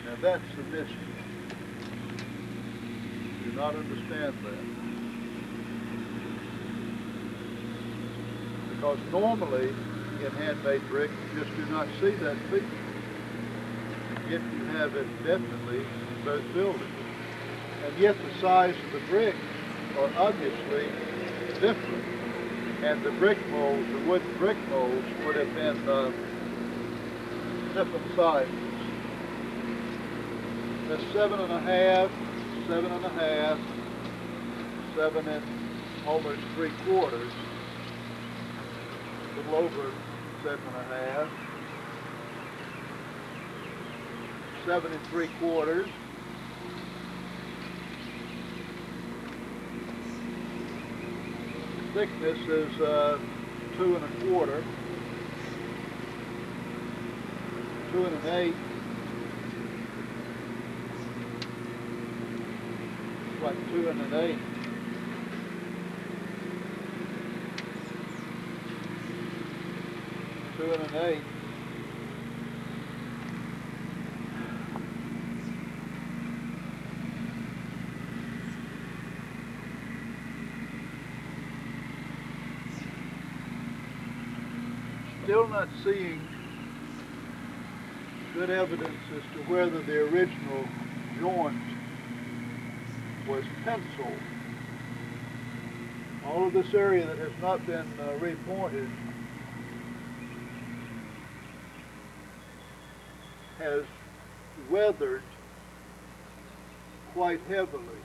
now that's the mystery. Do not understand that. Because normally in handmade brick you just do not see that feature. Yet you have it definitely in both buildings. And yet the size of the bricks are obviously different. And the brick molds, the wooden brick molds, would have been different sizes. That's 7.5, 7.5, 7 and almost 3/4, a little over 7.5, 7 3/4. Thickness is 2 1/4, 2 1/8, like 2 1/8. Two and an eighth. Still not seeing good evidence as to whether the original joint was penciled. All of this area that has not been repointed has weathered quite heavily.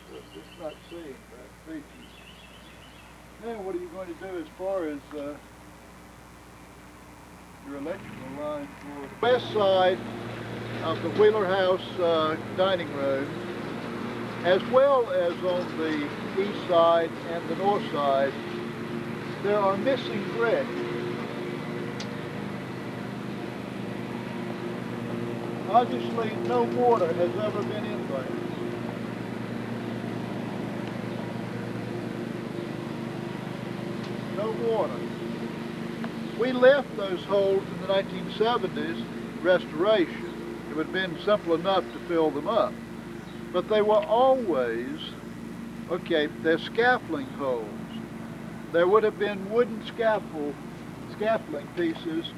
So just not seeing that feature. Now what are you going to do as far as your electrical line for the west side of the Wheeler House dining room, as well as on the east side and the north side? There are missing bricks. Obviously, no mortar has ever been in there. No mortar. We left those holes in the 1970s restoration. It would have been simple enough to fill them up. But they were always, okay, they're scaffolding holes. There would have been wooden scaffolding pieces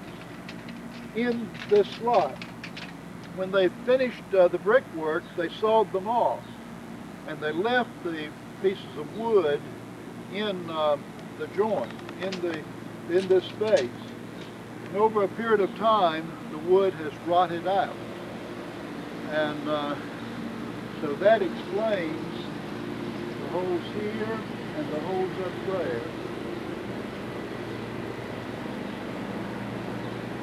in this slot. When they finished the brickwork, they sawed them off, and they left the pieces of wood in the joint, in this space. And over a period of time, the wood has rotted out, and so that explains the holes here and the holes up there.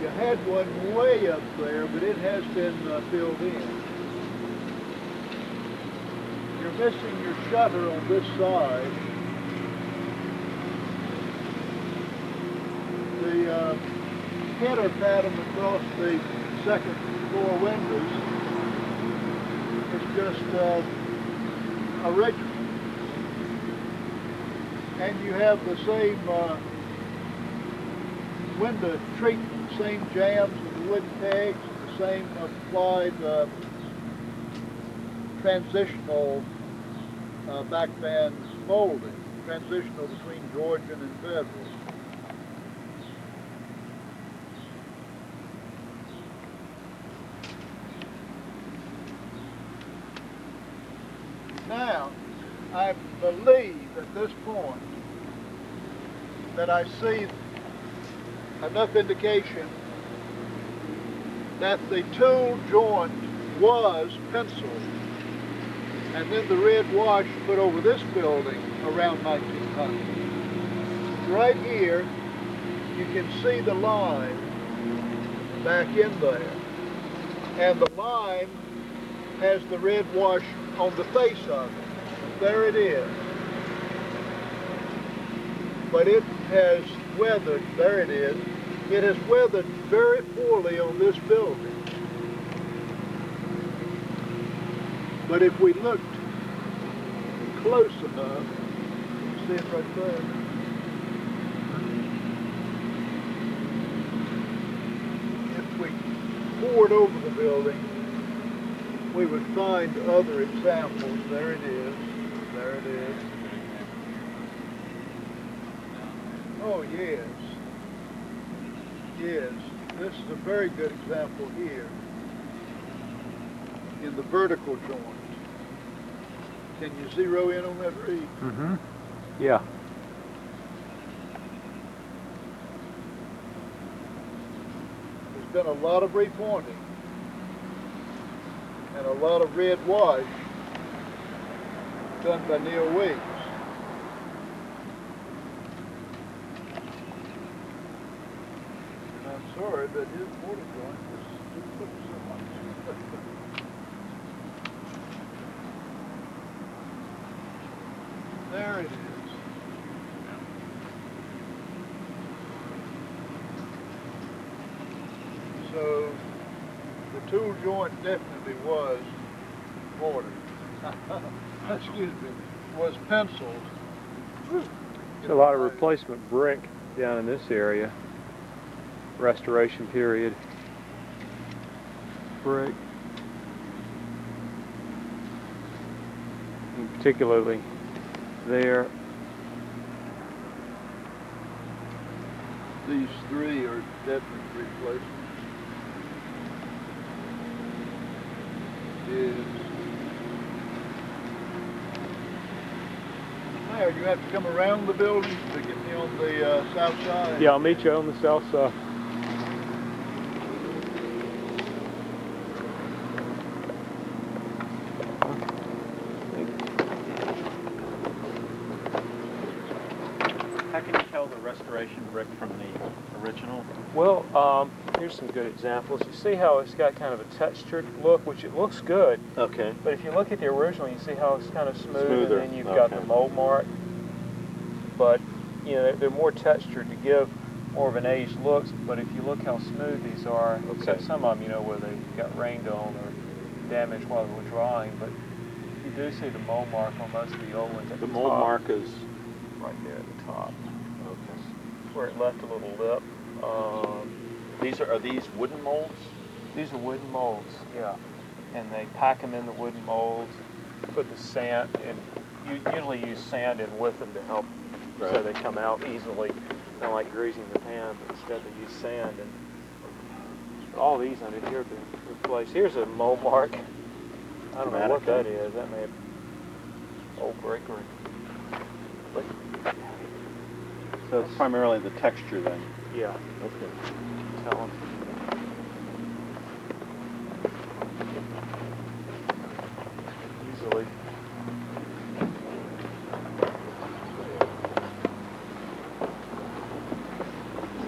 You had one way up there, but it has been filled in. You're missing your shutter on this side. The header pattern across the second floor windows is just original. And you have the same window treatment, the same jambs with the wooden pegs, the same applied transitional backband molding, transitional between Georgian and Federal. Now, I believe at this point that I see enough indication that the tool joint was penciled and then the red wash put over this building around 1900. Right here, you can see the lime back in there, and the lime has the red wash on the face of it. There it is. but it has weathered, there it is, it has weathered very poorly on this building. But if we looked close enough, you see it right there. If we poured over the building, we would find other examples. There it is. There it is. Oh, yes. Yes. This is a very good example here in the vertical joint. Can you zero in on that, Reed? Mm-hmm. Yeah. There's been a lot of repointing and a lot of red wash done by Neil Weeks. And I'm sorry, but his mortar joint was just put so much. There it is. So the tool joint definitely was mortar. Excuse me, was penciled. There's a lot of replacement brick down in this area. Restoration period brick. And particularly there. These three are definite replacements. Now you have to come around the building to get me on the south side. Yeah, I'll meet you on the south side. How can you tell the restoration brick from the original? Well, here's some good examples. You see how it's got kind of a textured look, which it looks good. Okay. But if you look at the original, you see how it's kind of smooth, Smoother. and then you've got the mold mark. But you know, they're more textured to give more of an aged look. But if you look how smooth these are, except some of them, you know, where they got rained on or damaged while they were drying. But you do see the mold mark on most of the old ones at the The top. mold mark is Right there at the top, okay. where it left a little lip. These are these wooden molds? These are wooden molds, yeah. And they pack them in the wooden molds, put the sand, and you usually use sand in with them to help so Right. they come out easily, not like greasing the pan, but instead they use sand. And all these under here have been replaced. Here's a mold mark. I don't know what that is. That may have old breakery. But So it's primarily the texture then. yeah, Okay. tell them. Easily.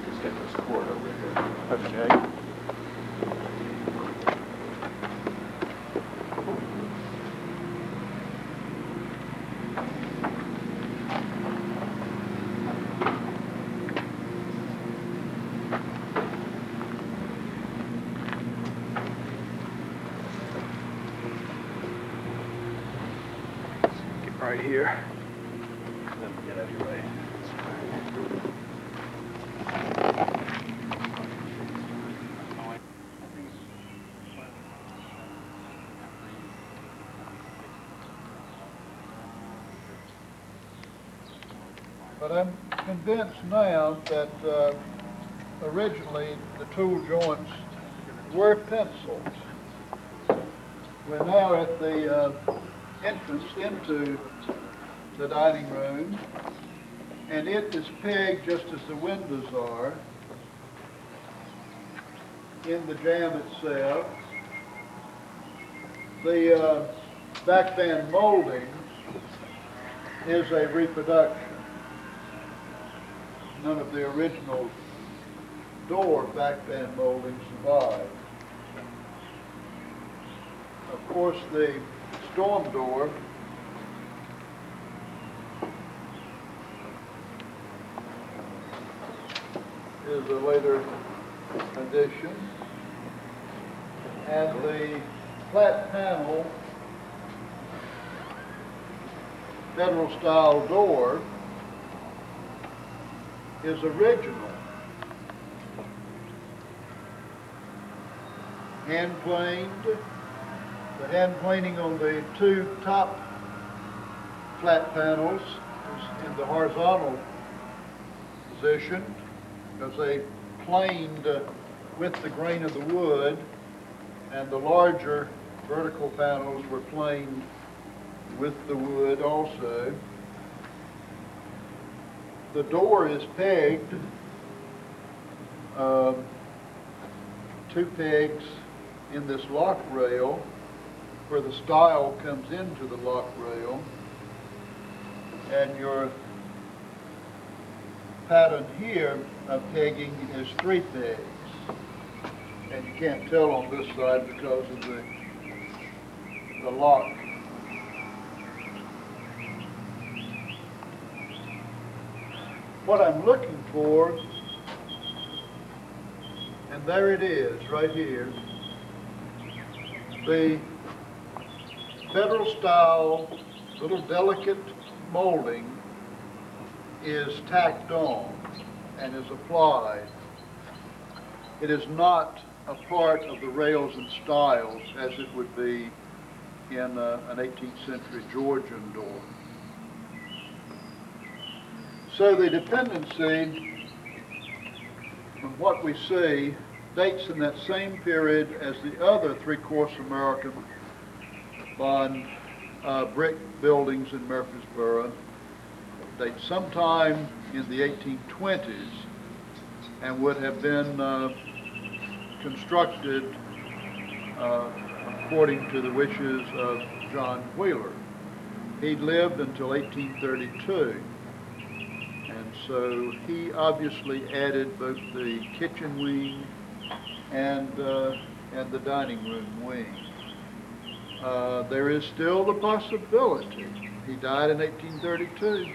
Just get this cord over here. Okay. Get right here. Then get out of your way. But I'm convinced now that originally the tool joints were penciled. We're now at the entrance into the dining room, and it is pegged just as the windows are in the jamb itself. The backband molding is a reproduction. None of the original door backband molding survived. Of course, the storm door is a later addition. And the flat panel Federal style door is original. Hand planed. The hand planing on the two top flat panels is in the horizontal position because they planed with the grain of the wood, and the larger vertical panels were planed with the wood also. The door is pegged, 2 pegs in this lock rail where the stile comes into the lock rail, and your pattern here of pegging is 3 pegs. And you can't tell on this side because of the lock. What I'm looking for, and there it is right here, the Federal style little delicate molding is tacked on and is applied. It is not a part of the rails and stiles as it would be in an 18th century Georgian door. So the dependency from what we see dates in that same period as the other three-course American bond brick buildings in Murfreesboro. Dates sometime in the 1820s and would have been constructed according to the wishes of John Wheeler. He lived until 1832. And so he obviously added both the kitchen wing and the dining room wing. There is still the possibility, he died in 1832,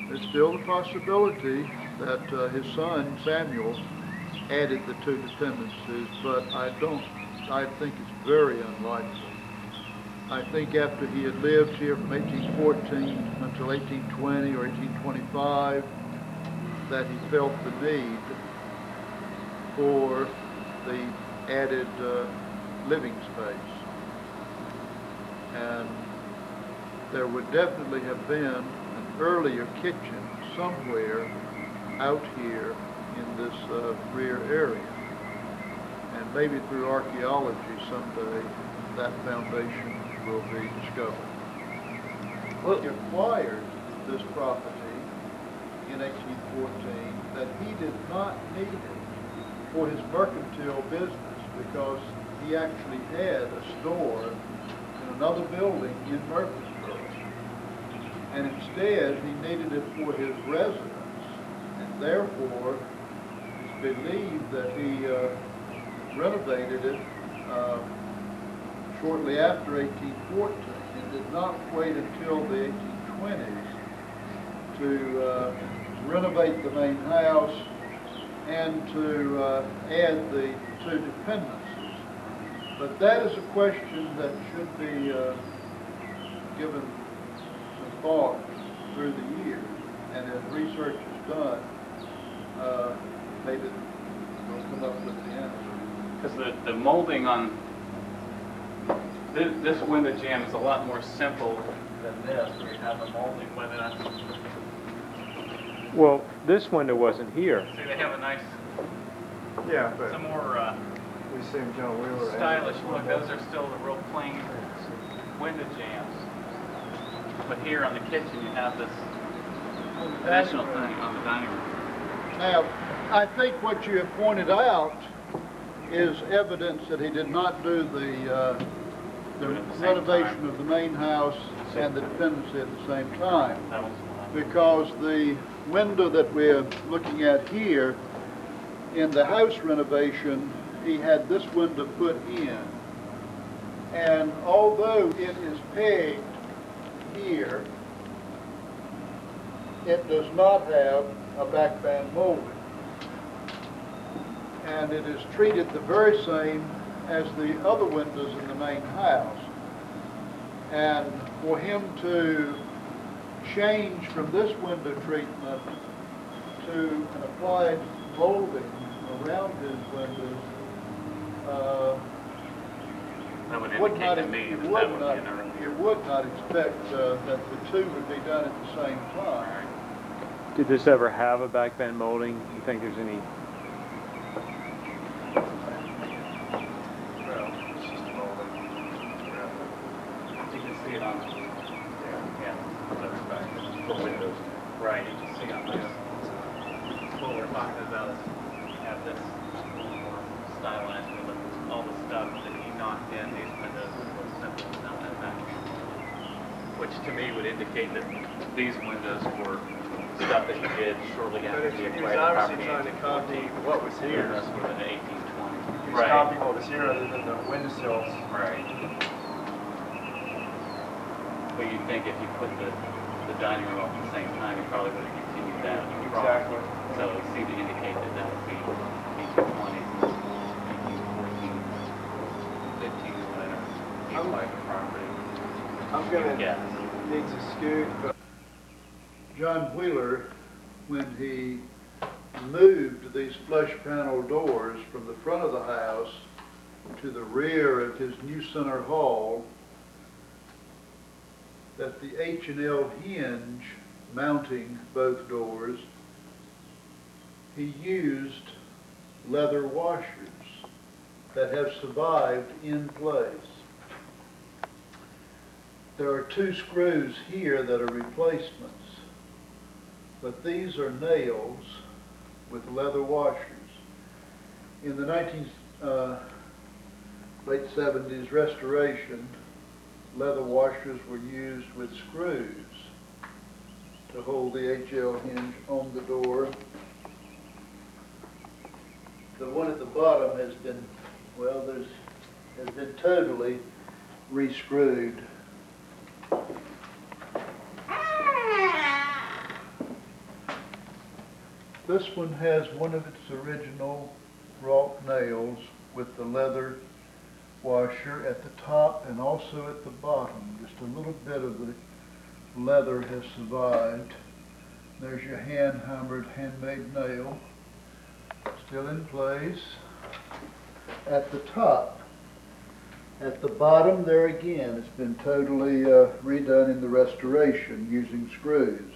there's still the possibility that his son Samuel added the 2 dependencies, but I think it's very unlikely. I think after he had lived here from 1814 until 1820 or 1825, that he felt the need for the added living space. And there would definitely have been an earlier kitchen somewhere out here in this rear area. And maybe through archaeology someday that foundation will be discovered. Well, he acquired this property in 1814 that he did not need it for his mercantile business because he actually had a store in another building in Murfreesboro. And instead he needed it for his residence, and therefore it's believed that he renovated it shortly after 1814 and did not wait until the 1820s to renovate the main house and to add the 2 dependencies. But that is a question that should be given some thought through the years, and as research is done, maybe we'll come up with the answer. Because the molding on this window jamb is a lot more simple than this, where you have the molding with it. Well, this window wasn't here. See, they have a nice, Yeah, but some more we seen John Wheeler. stylish look. Those are still the real plain window jambs. But here on the kitchen, you have this additional thing on the dining room. Now, I think what you have pointed out is evidence that he did not do the renovation of the main house and the dependency at the same time, That was because the window that we're looking at here, in the house renovation, he had this window put in. And although it is pegged here, it does not have a backband molding. and it is treated the very same as the other windows in the main house. And for him to change from this window treatment to an applied molding around his windows, That would would indicate not, to me you that would that would not, be an earlier. you would not expect that the two would be done at the same time. Did this ever have a back bend molding? Do you think there's any? Well, it's just a molding. You can see it on, yeah, those back For windows. right, you can see on this. What we're talking about is you have this little more stylized with all the stuff that he knocked in these windows was simple, not that back. Which to me would indicate that these windows were stuff that he did shortly But after if he he was acquired the obviously property. trying to copy what was Yeah, here. that's sort of the 1820. He was copying what was here other than the windowsills. Right. But you'd think if you put the dining room up at the same time, you probably would have continued that. Exactly. So it seemed to indicate that that would be 1820s, 1814s, 15s, whatever. He acquired the property. I'm gonna Yes. need to scoot, but John Wheeler, when he moved these flush panel doors from the front of the house to the rear of his new center hall, that the H&L hinge mounting both doors, he used leather washers that have survived in place. There are two screws here that are replacements, but these are nails with leather washers. In the late 70s restoration, leather washers were used with screws to hold the HL hinge on the door. The one at the bottom has been, well, has been totally re-screwed. This one has one of its original wrought nails with the leather washer at the top and also at the bottom. Just a little bit of the leather has survived. There's your hand-hammered, handmade nail, still in place. At the top, at the bottom there again, it's been totally redone in the restoration using screws.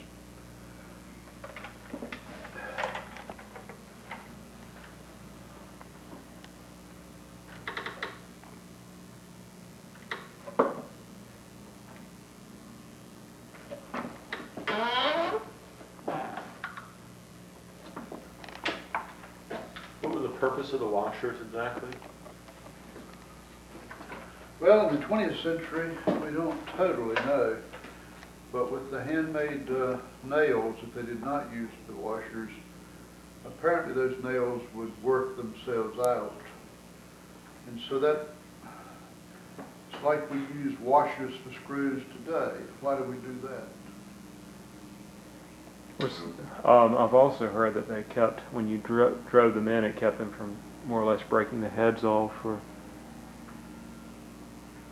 What was the purpose of the washers exactly? Well, in the 20th century, we don't totally know, but with the handmade nails, if they did not use the washers, apparently those nails would work themselves out. And so that, it's like we use washers for screws today. Why do we do that? I've also heard that they kept, when you drove them in, it kept them from more or less breaking the heads off.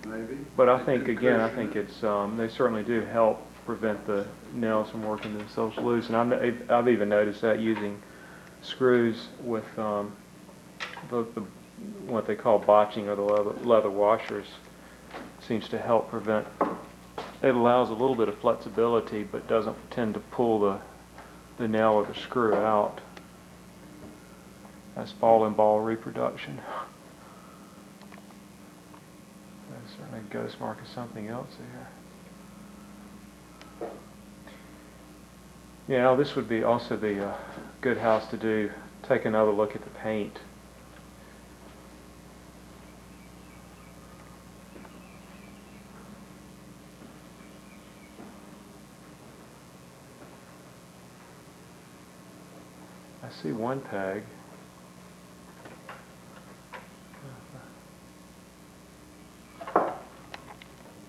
Maybe. But I They think, did again, I cushion think it. it's, they certainly do help prevent the nails from working themselves loose. And I've even noticed that using screws with the what they call botching, or the leather washers, seems to help prevent. It allows a little bit of flexibility, but doesn't tend to pull the nail or the screw out. That's ball and ball reproduction. There's certainly a ghost mark of something else here. Yeah, this would be also the good house to do. Take another look at the paint. I see one peg.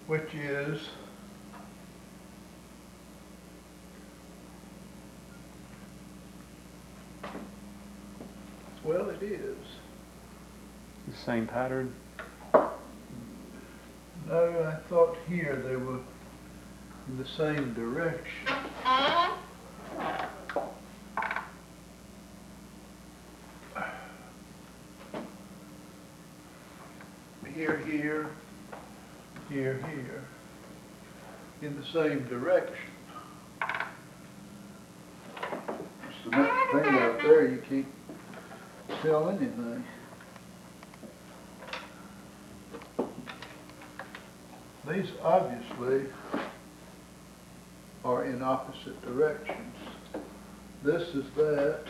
Which is Well, it is. The same pattern? No, I thought here they were in the same direction. Here, here, here, here, in the same direction. It's the next thing out there, you can't tell anything. These obviously are in opposite directions. This is that,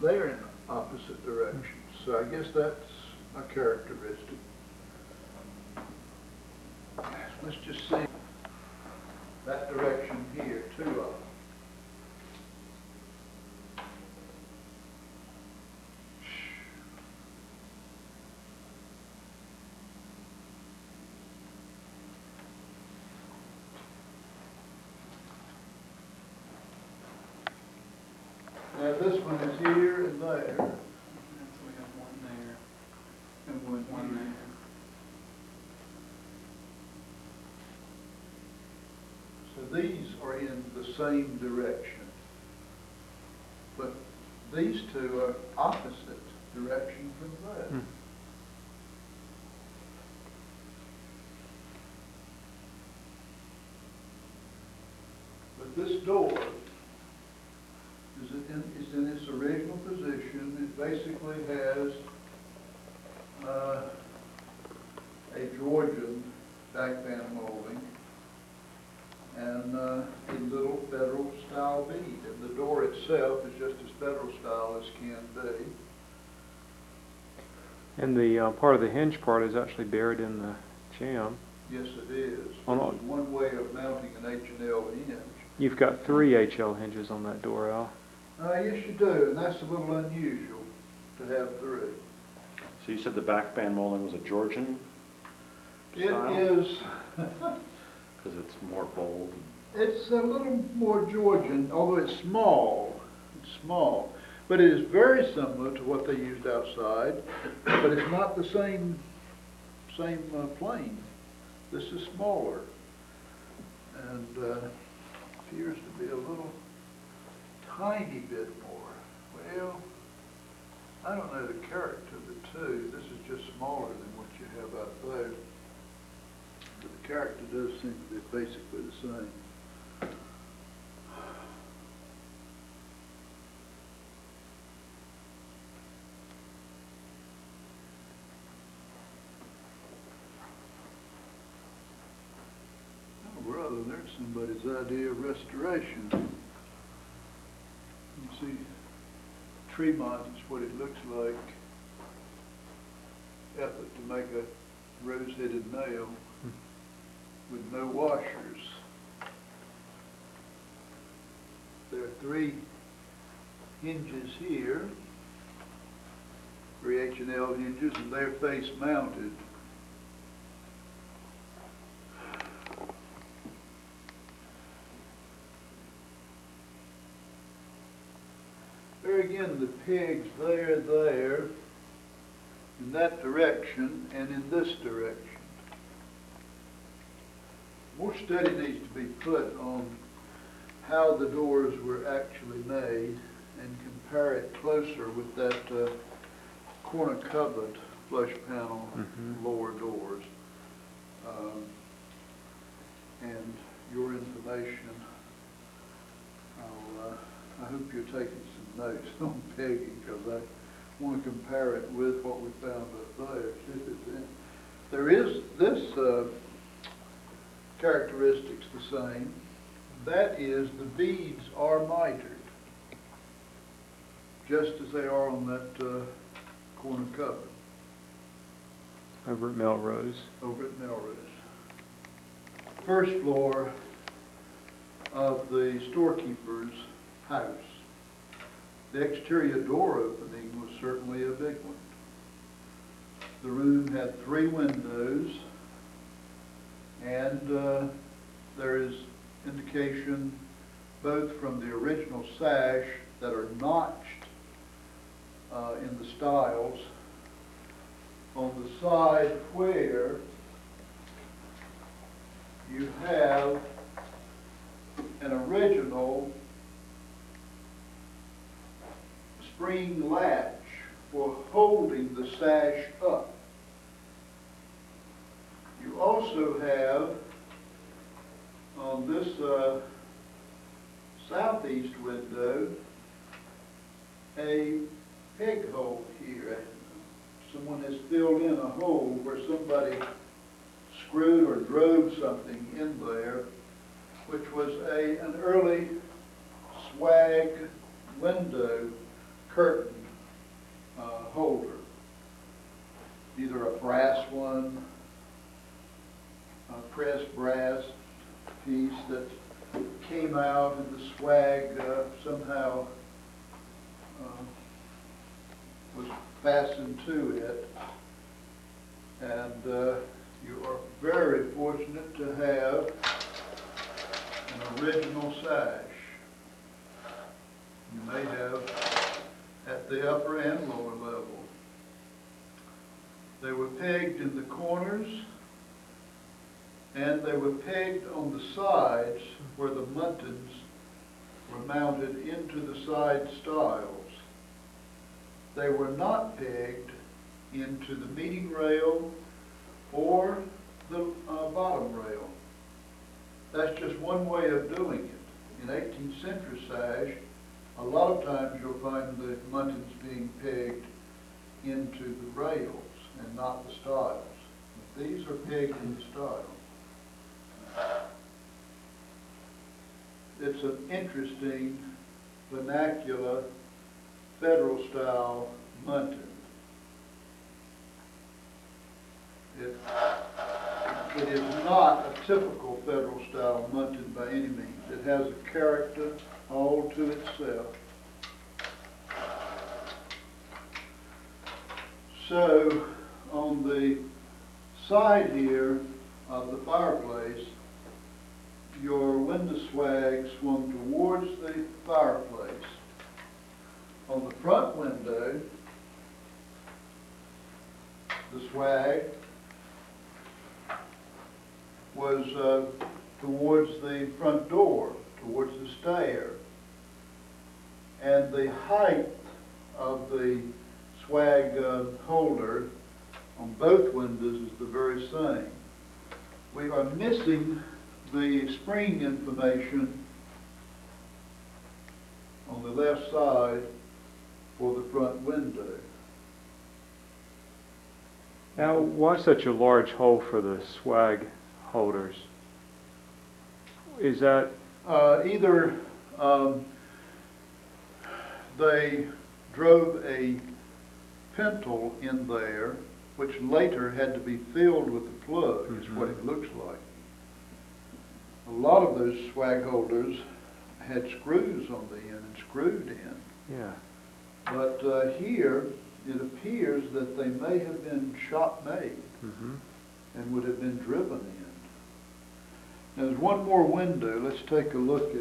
they're in opposite directions. So I guess that's a characteristic. Let's just see that direction here, two of them. Now this one is here and there, So we have one there, and one one here. there. So these are in the same direction. But these two are opposite direction from that. Hmm. But this door is in its original position. It basically has a Georgian backband molding and a little Federal style bead. And the door itself is just as Federal style as can be. And the part of the hinge part is actually buried in the jamb. Yes, it is. Oh, no. It's one way of mounting an H&L hinge. You've got 3 HL hinges on that door, Al. Yes, you do, and that's a little unusual to have 3. So you said the backband molding was a Georgian style? It is, Because it's more bold. it's a little more Georgian, although it's small. It's small. But it is very similar to what they used outside, but it's not the same plane. This is smaller and appears to be a little tiny bit more. Well, I don't know the character of the two. This is just smaller than what you have out there. But the character does seem to be basically the same. Oh, brother, there's somebody's idea of restoration. You see, Tremont is what it looks like. Effort to make a rose-headed nail with no washers. There are 3 hinges here, 3 H&L hinges, and they're face mounted. There again, the peg's there, in that direction, and in this direction. More study needs to be put on how the doors were actually made and compare it closer with that corner cupboard flush panel lower doors. And your information, I hope you're taking some notes on pegging, because I want to compare it with what we found up there. See if it's in. There is this characteristics the same. That is, the beads are mitered, just as they are on that corner cupboard Over at Melrose. over at Melrose. First floor of the storekeeper's house. The exterior door opening was certainly a big one. The room had 3 windows, and there is indication both from the original sash that are notched in the stiles. On the side where you have an original spring latch for holding the sash up. You also have on this southeast window a peg hole here. Someone has filled in a hole where somebody screwed or drove something in there, which was an early swag window curtain holder, either a brass one, a pressed brass piece that came out and the swag somehow was fastened to it. And you are very fortunate to have an original sash. You may have at the upper and lower level. They were pegged in the corners, and they were pegged on the sides where the muntins were mounted into the side stiles. They were not pegged into the meeting rail or the bottom rail. That's just one way of doing it. In 18th century sash, a lot of times you'll find the muntins being pegged into the rails and not the stiles. But these are pegged in the stile. It's an interesting vernacular federal style muntin. It is not a typical federal style muntin by any means. It has a character all to itself. So on the side here of the fireplace, your window swag swung towards the fireplace. On the front window, the swag was towards the front door, towards the stair. And the height of the swag holder on both windows is the very same. We are missing the spring information on the left side for the front window. Now, why such a large hole for the swag holders? Is that Either they drove a pintle in there, which later had to be filled with a plug, is what it looks like. A lot of those swag holders had screws on the end and screwed in. yeah? But here, it appears that they may have been shop made and would have been driven in. Now, there's one more window. Let's take a look at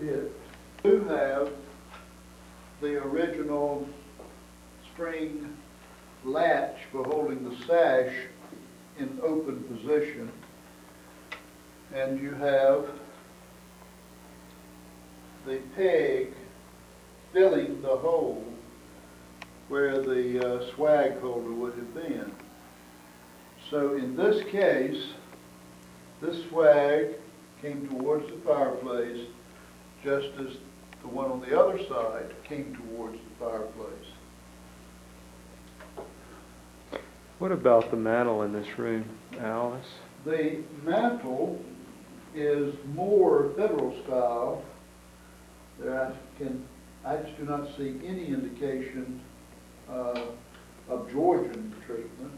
it. We do have the original spring latch for holding the sash in open position. And you have the peg filling the hole where the swag holder would have been. So in this case, this swag came towards the fireplace just as the one on the other side came towards the fireplace. What about the mantel in this room, Alice? The mantel is more federal style. I just do not see any indication of Georgian treatment,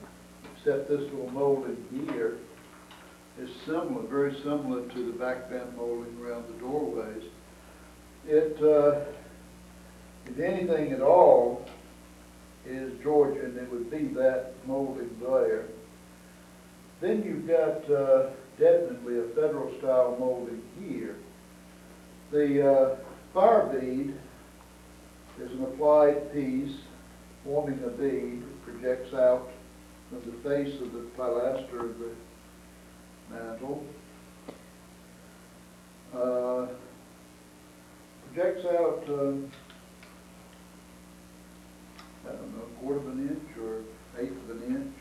except this little molding here is similar, very similar to the backband molding around the doorways. It, if anything at all is Georgian, it would be that molding there. Then you've got definitely a federal style molding here. The fire bead is an applied piece forming a bead, projects out from the face of the pilaster of the mantle. Projects out, I don't know, a quarter of an inch or eighth of an inch.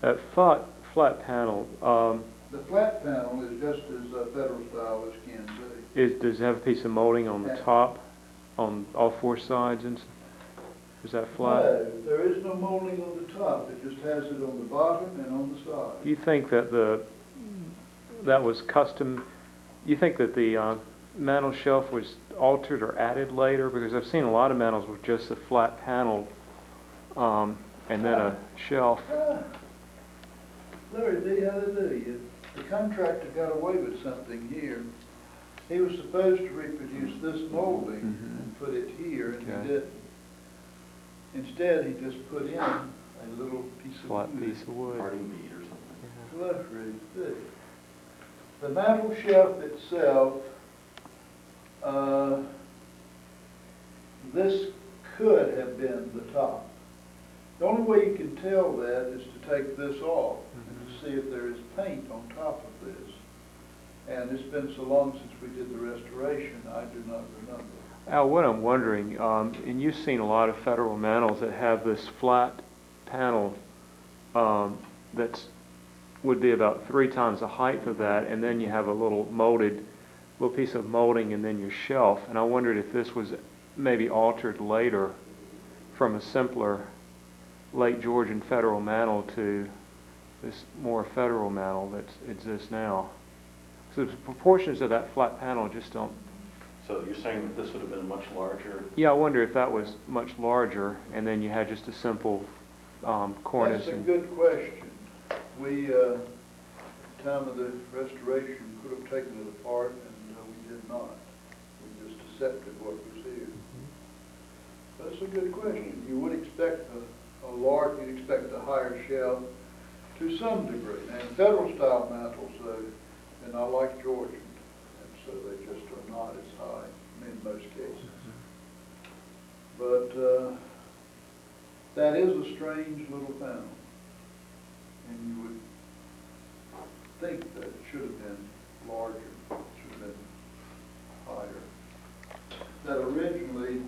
That flat panel, The flat panel is just as federal style as can be. does it have a piece of molding on the top, on all four sides, and is that flat? No, there is no molding on the top. It just has it on the bottom and on the side. Do you think that that was custom? You think that the mantle shelf was altered or added later? Because I've seen a lot of mantles with just a flat panel and then a shelf. Larry D, hallelujah. The contractor got away with something here. He was supposed to reproduce this molding and put it here, and Okay. he didn't. Instead, he just put in a little piece of Flat wood. piece of wood. Parting bead or something. Lovely thing. The mantel shelf itself, this could have been the top. The only way you can tell that is to take this off and to see if there is paint on top of this. And it's been so long since we did the restoration, I do not remember. Al, what I'm wondering, and you've seen a lot of federal mantles that have this flat panel that's would be about 3 times the height of that, and then you have a little piece of molding, and then your shelf. And I wondered if this was maybe altered later from a simpler late Georgian federal mantle to this more federal mantle that exists now. So the proportions of that flat panel just don't. So you're saying that this would have been much larger? Yeah, I wonder if that was much larger, and then you had just a simple cornice. That's a good question. We, at the time of the restoration, could have taken it apart, and we did not. We just accepted what was here. That's a good question. You would expect you'd expect a higher shelf to some degree. And federal style mantles, though, they're not like Georgian, and so they just are not as high in most cases. But that is a strange little panel. And you would think that it should have been larger, should have been higher. That originally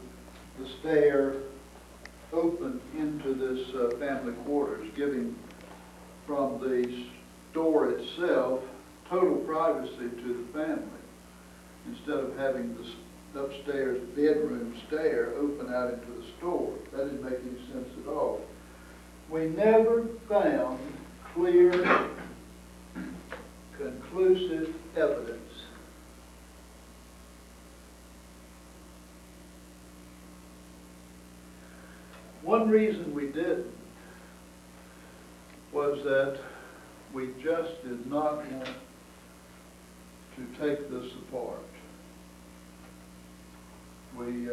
the stair opened into this family quarters, giving from the store itself total privacy to the family, instead of having the upstairs bedroom stair open out into the store. That didn't make any sense at all. We never found clear, conclusive evidence one reason we didn't was that we just did not want to take this apart. We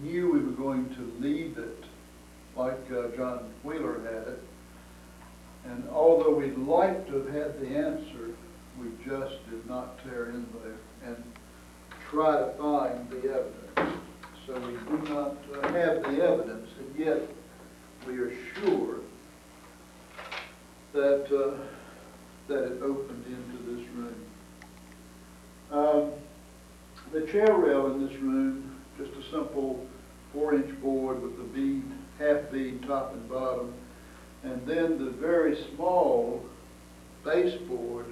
knew we were going to leave it like John Wheeler had it. And although we'd like to have had the answer, we just did not tear in there and try to find the evidence. So we do not have the evidence, and yet we are sure that it opened into this room. The chair rail in this room, just a simple 4-inch board with a bead, half bead top and bottom, and then the very small baseboard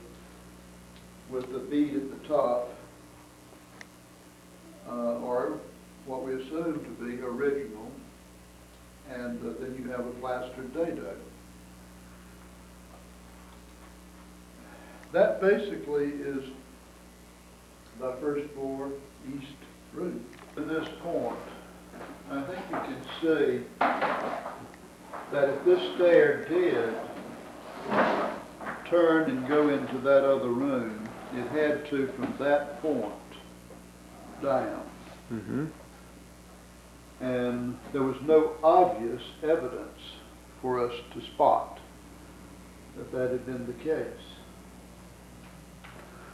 with the bead at the top, or what we assume to be original, and then you have a plastered dado. That basically is the first floor east room. To this point, I think you can see that if this stair did turn and go into that other room, it had to from that point down. Mm-hmm. And there was no obvious evidence for us to spot that that had been the case.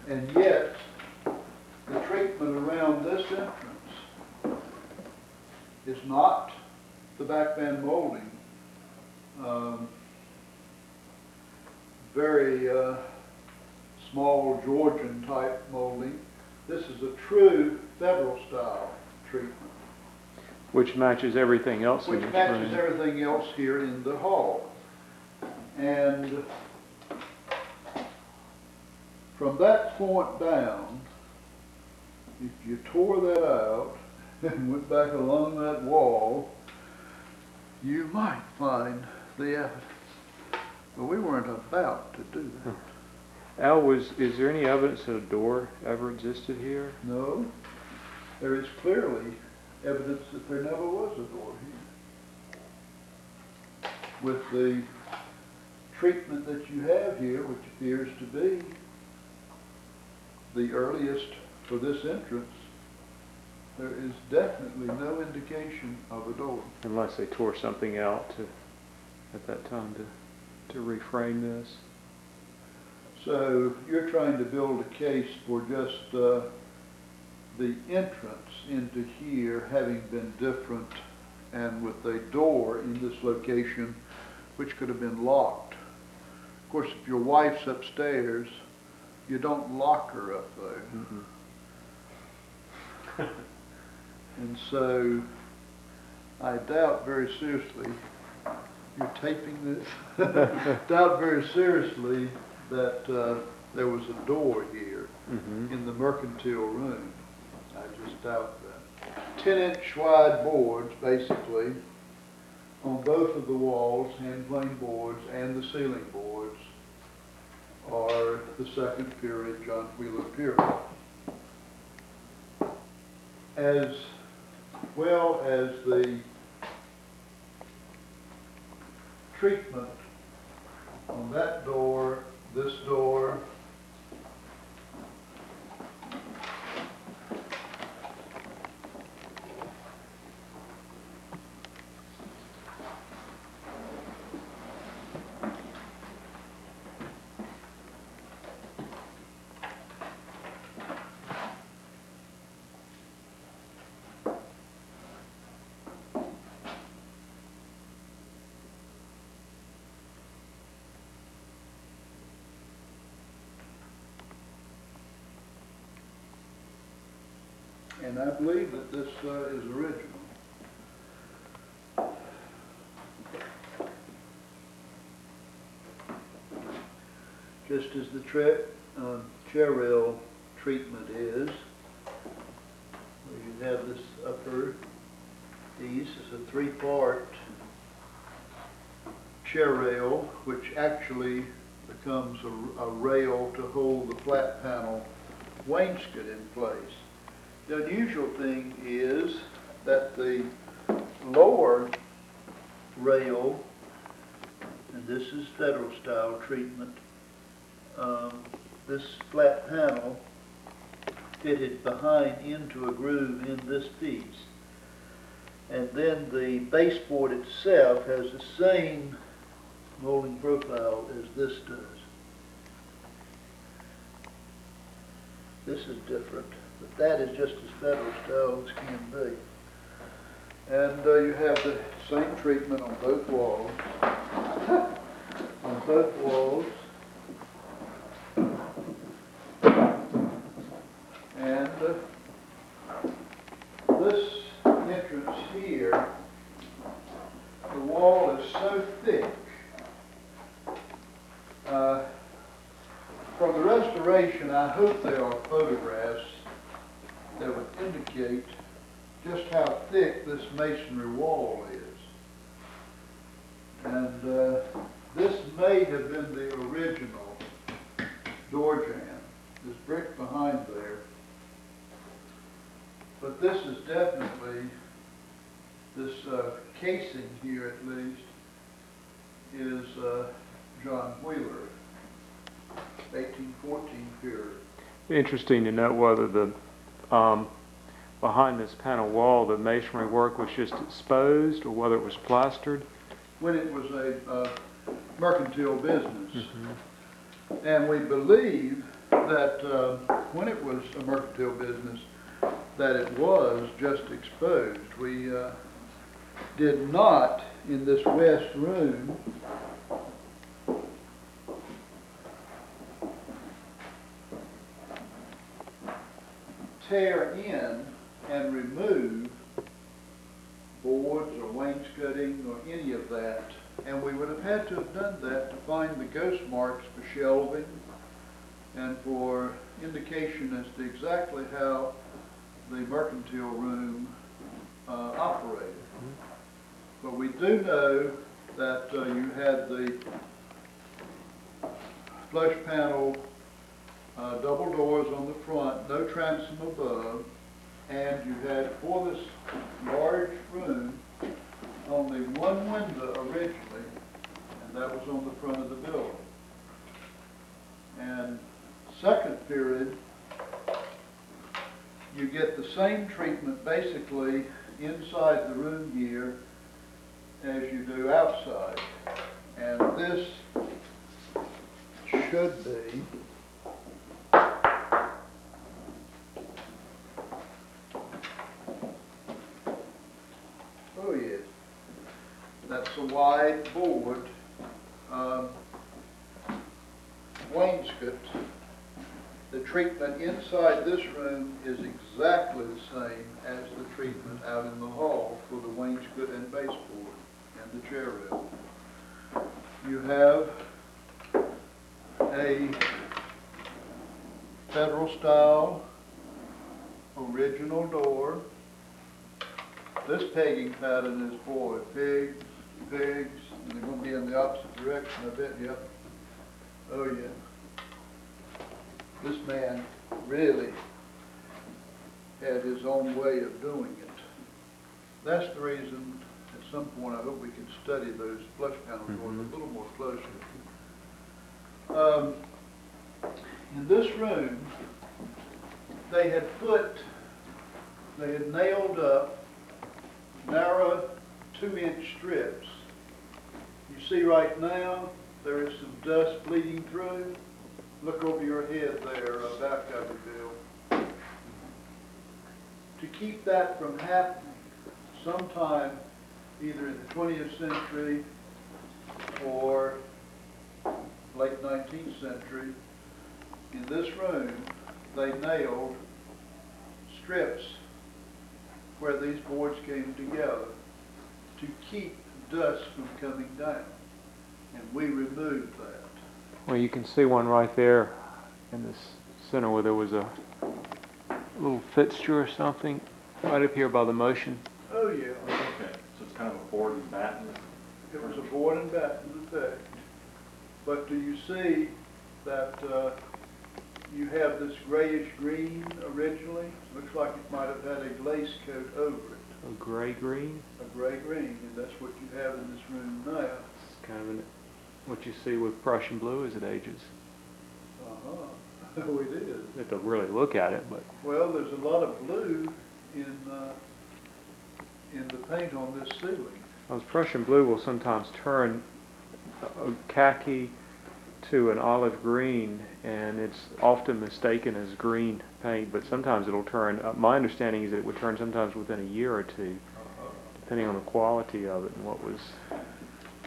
And yet, the treatment around this entrance is not the backband molding. Very small Georgian type molding. This is a true Federal style treatment, Which matches everything else in which this matches room. everything else here in the hall. And from that point down, if you tore that out and went back along that wall, you might find the evidence. But we weren't about to do that. Al, is there any evidence that a door ever existed here? No, there is clearly evidence that there never was a door here. With the treatment that you have here, which appears to be the earliest for this entrance, there is definitely no indication of a door. Unless they tore something out at that time to reframe this. So you're trying to build a case for just the entrance into here having been different and with a door in this location which could have been locked. Of course, if your wife's upstairs, you don't lock her up there. Mm-mm. And so I doubt very seriously, you're taping this, doubt very seriously that there was a door here in the mercantile room. I just doubt that. 10-inch wide boards, basically, on both of the walls, hand plane boards and the ceiling boards, are the second period John Wheeler period. As well as the treatment on that door, this door, and I believe that this is original. Just as the chair rail treatment is, where you have this upper piece is a three-part chair rail, which actually becomes a rail to hold the flat panel wainscot in place. The unusual thing is that the lower rail, and this is Federal style treatment, this flat panel fitted behind into a groove in this piece. And then the baseboard itself has the same molding profile as this does. This is different, but that is just as Federal style as can be. And you have the same treatment on both walls. On both walls. And this entrance here, the wall is so thick. From the restoration, I hope there are photographs that would indicate just how thick this masonry wall is. And this may have been the original door jamb, this brick behind there. But this is definitely, this casing here at least, is John Wheeler, 1814 period. Interesting to note whether the behind this panel wall the masonry work was just exposed or whether it was plastered. When it was a mercantile business. And we believe that when it was a mercantile business, that it was just exposed. We did not, in this west room, tear in and remove boards or wainscoting or any of that. And we would have had to have done that to find the ghost marks for shelving and for indication as to exactly how the mercantile room operated. But we do know that you had the flush panel double doors on the front, no transom above, and you had, for this large room, only one window originally, and that was on the front of the building. And second period, you get the same treatment basically inside the room gear as you do outside. And this should be that's a wide board wainscot. The treatment inside this room is exactly the same as the treatment out in the hall for the wainscot and baseboard and the chair rail. You have a federal style original door. This pegging pattern is for pigs, and they're going to be in the opposite direction, I bet, yep. Oh, yeah. This man really had his own way of doing it. That's the reason, at some point, I hope we can study those flush panel doors a little more closely. In this room, they had nailed up narrow 2-inch strips. You see right now, there is some dust bleeding through. Look over your head there, back of you, Bill. To keep that from happening, sometime either in the 20th century or late 19th century, in this room, they nailed strips where these boards came together to keep dust from coming down. And we removed that. Well, you can see one right there in the center where there was a little fixture or something right up here by the motion. Oh, yeah. Okay, so it's kind of a board and batten. It was a board and batten effect. But do you see that you have this grayish green originally? Looks like it might have had a glaze coat over it. A gray green? A gray green, and that's what you have in this room now. It's kind of what you see with Prussian blue as it ages. Uh-huh. We did. You have to really look at it, but Well, there's a lot of blue in the paint on this ceiling. Prussian blue will sometimes turn a khaki to an olive green, and it's often mistaken as green paint, but sometimes it'll turn, my understanding is that it would turn sometimes within a year or two, depending on the quality of it and what was.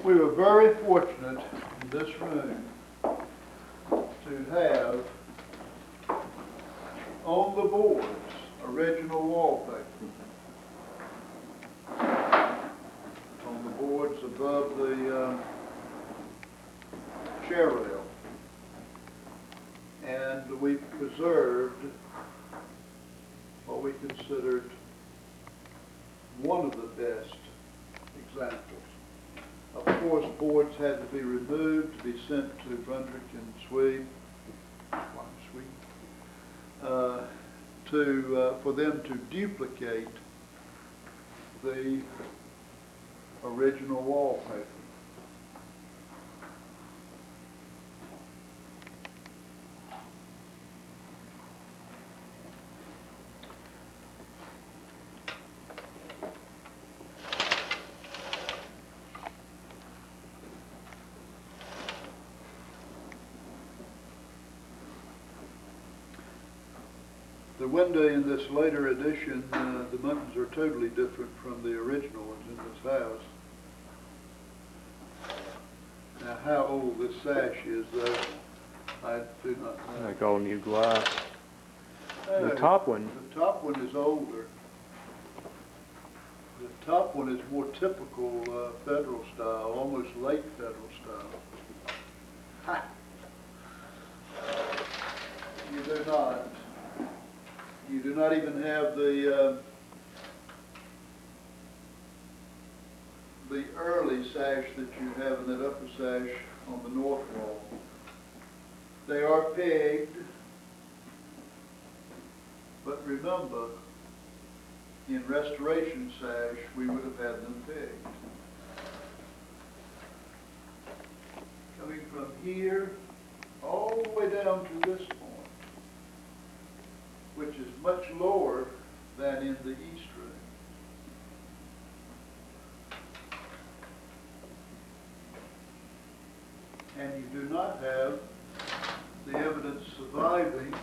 We were very fortunate in this room to have on the boards original wallpaper. On the boards above the chair rail. And we preserved what we considered one of the best examples. Of course, boards had to be removed to be sent to Brunswick and Swede, for them to duplicate the original wallpaper. The window in this later edition, the buttons are totally different from the original ones in this house. Now, how old this sash is, though, I do not know. Like all new glass. The top one. The top one is older. The top one is more typical federal style, almost late federal style. Ha! You do not. You do not even have the early sash that you have in that upper sash on the north wall. They are pegged, but remember, in restoration sash, we would have had them pegged. Coming from here all the way down to this point, which is much lower than in the east room. And you do not have the evidence surviving,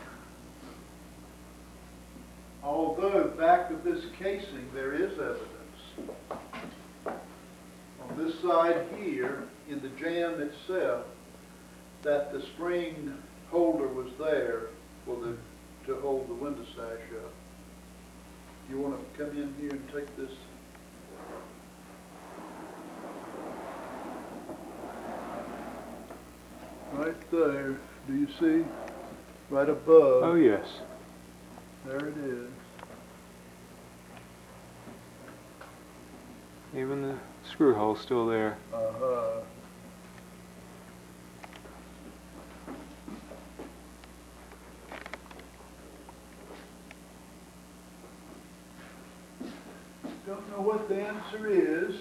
although back of this casing there is evidence. On this side here, in the jamb itself, that the spring holder was there to hold the window sash up. You want to come in here and take this? Right there, do you see? Right above. Oh, yes. There it is. Even the screw hole's still there. Uh-huh. Don't know what the answer is.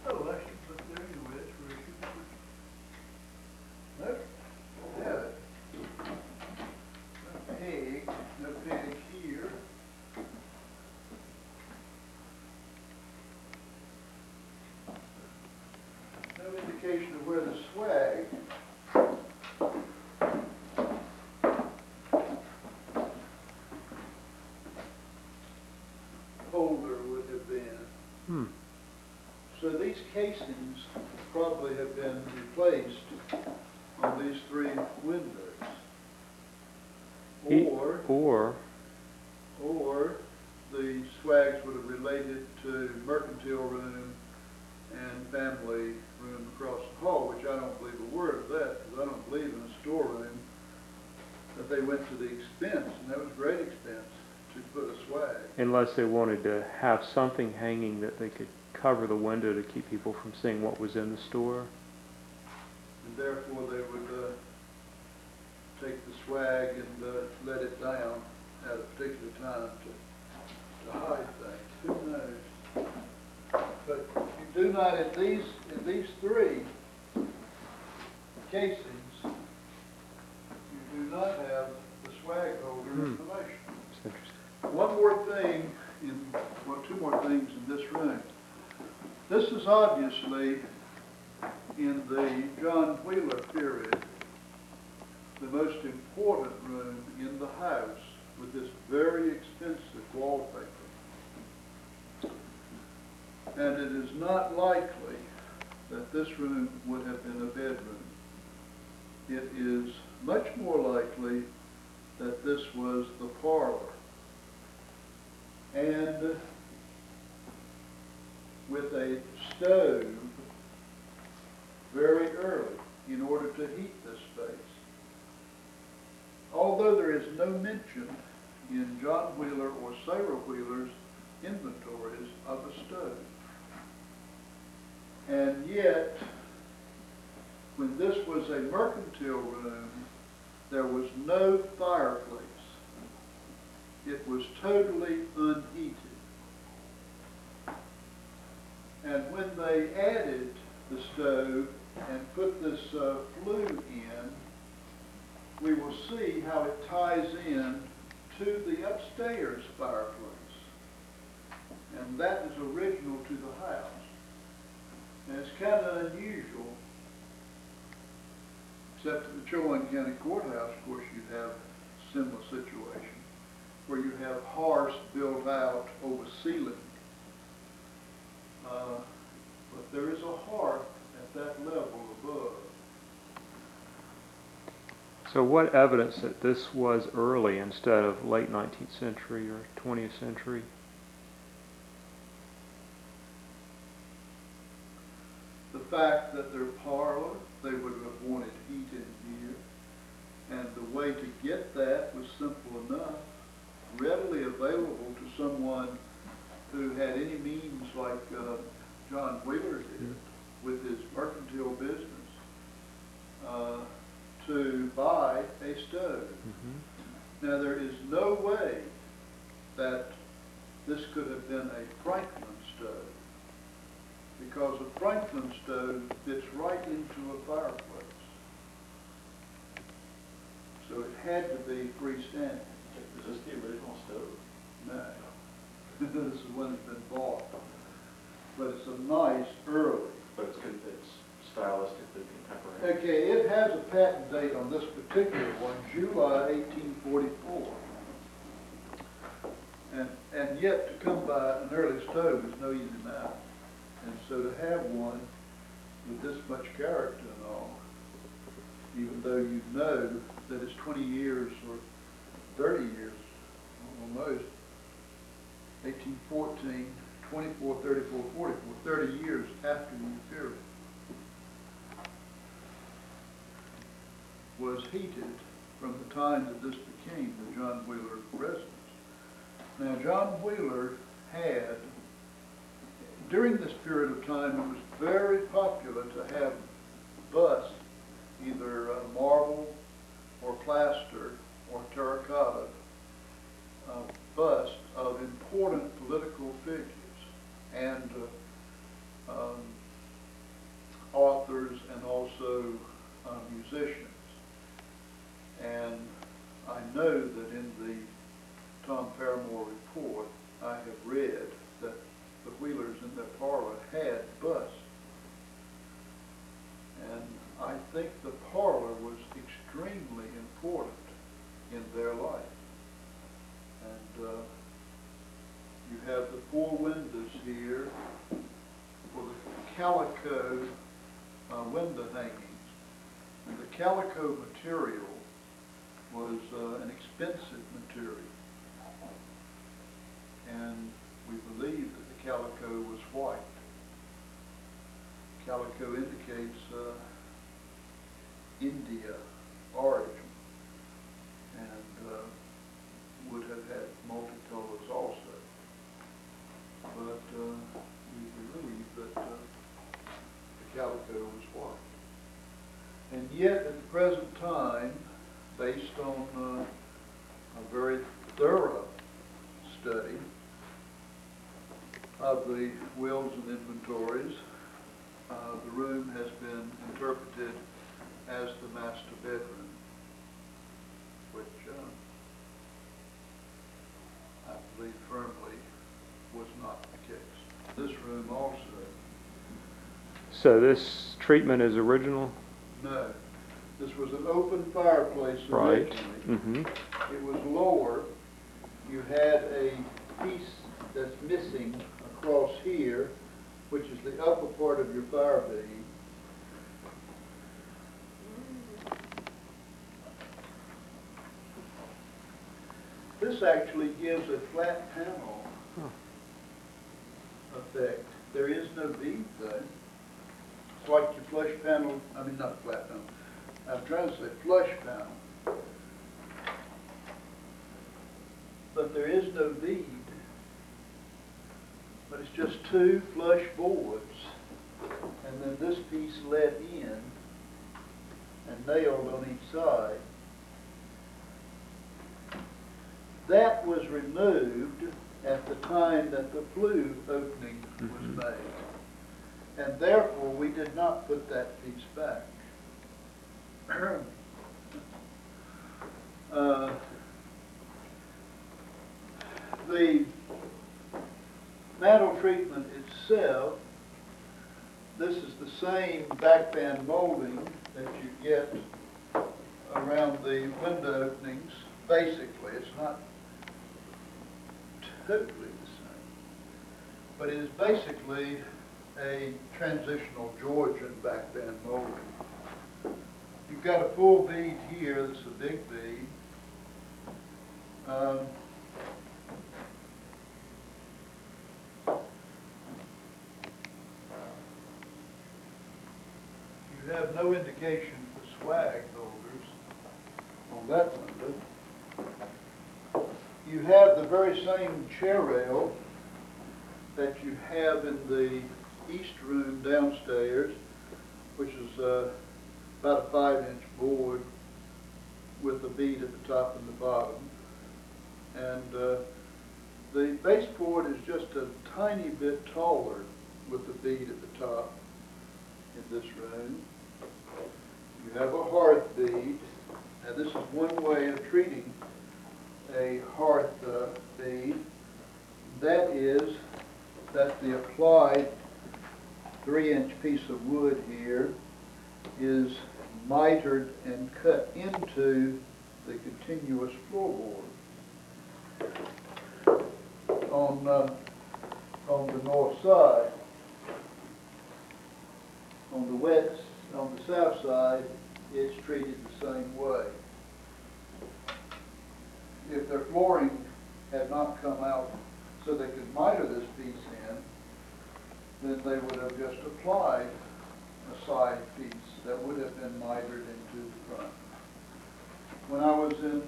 Oh, I should put there anyway. That's where I should put. Nope. Have it. No peg. No peg here. No indication of where the swag holder would have been. So these casings probably have been replaced on these three windows. Or the swags would have related to mercantile room and family room across the hall, which I don't believe a word of that, because I don't believe in a storeroom that they went to the expense, and that was great expense, to put a swag. Unless they wanted to have something hanging that they could cover the window to keep people from seeing what was in the store. And therefore they would take the swag and let it down at a particular time to hide things. Who knows? But you do not, in these three casings, you do not have the swag holder information. That's interesting. One more thing, two more things in this room. This is obviously, in the John Wheeler period, the most important room in the house with this very expensive wallpaper. And it is not likely that this room would have been a bedroom. It is much more likely that this was the parlor. And with a stove very early in order to heat this space. Although there is no mention in John Wheeler or Sarah Wheeler's inventories of a stove. And yet, when this was a mercantile room, there was no fireplace. It was totally unheated. And when they added the stove and put this flue in, we will see how it ties in to the upstairs fireplace. And that is original to the house. And it's kind of unusual, except at the Chowan County Courthouse, of course, you have a similar situation, where you have hearths built out over ceiling. But there is a hearth at that level above. So what evidence that this was early instead of late 19th century or 20th century? The fact that their parlor, they would have wanted heat in here, and the way to get that was simple enough, readily available to someone who had any means like John Wheeler did with his mercantile business, to buy a stove. Mm-hmm. Now there is no way that this could have been a Franklin stove, because a Franklin stove fits right into a fireplace. So it had to be freestanding. Is this the original stove? No. This is when it's been bought. But it's a nice early. But it's stylistically contemporary. Okay, it has a patent date on this particular one, July 1844. And yet to come by an early stove is no easy matter. And so to have one with this much character and all, even though you know that it's 20 years or 30 years, almost, 1814, 24, 34, 44, 30 years after the period, was heated from the time that this became the John Wheeler residence. Now, John Wheeler had, during this period of time, it was very popular to have busts, either marble or plaster or terracotta, busts of important political figures and authors and also musicians. And I know that in the Tom Paramore report, I have read that the Wheelers in their parlor had busts. And I think the parlor was extremely important in their life. And you have the four windows here for the calico window hangings. And the calico material was an expensive material. And we believe that the calico was white. Calico indicates India origin, and would have had multicolors also. But we believe that the calico was white. And yet, at the present time, based on a very thorough study of the wills and inventories, the room has been interpreted as the master bedroom, which I believe firmly was not the case. This room also. So this treatment is original? No. This was an open fireplace originally. Right. Mm-hmm. It was lower. You had a piece that's missing across here, which is the upper part of your fire beam. This actually gives a flat panel effect. There is no bead though. It's like your flush panel, I mean not flat panel, I'm trying to say flush panel. But there is no bead. But it's just two flush boards. And then this piece let in and nailed on each side. That was removed at the time that the flue opening was made. And therefore, we did not put that piece back. The mantle treatment itself this is the same backband molding that you get around the window openings. Basically, it's not totally the same, but it is basically a transitional Georgian backband molding. You've got a full bead here. This is a big bead. You have no indication for swag holders on that window. You have the very same chair rail that you have in the east room downstairs, which is about a 5-inch board with a bead at the top and the bottom. And the baseboard is just a tiny bit taller with the bead at the top in this room. You have a hearth bead. Now this is one way of treating a hearth bead. That is that the applied 3-inch piece of wood here is mitered and cut into the continuous floorboard. On the north side, on the south side, it's treated the same way. If their flooring had not come out so they could miter this piece in, then they would have just applied a side piece that would have been mitered into the front. When I was in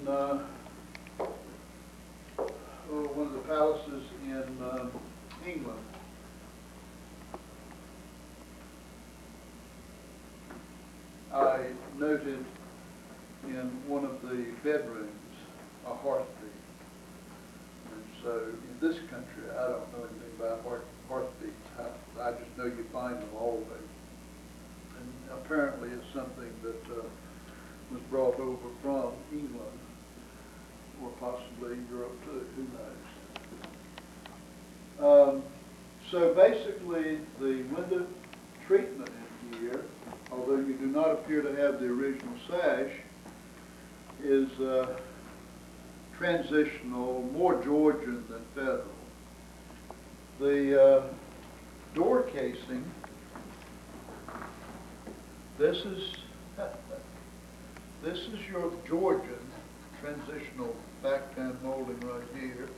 one of the palaces in England, I noted in one of the bedrooms a hearth bead. And so in this country, I don't know anything about hearth beads. I just know you find them always. And apparently it's something that was brought over from England, or possibly Europe too, who knows. So basically the window treatment in here, although you do not appear to have the original sash, is transitional, more Georgian than federal. The door casing, this is your Georgian transitional backband molding right here.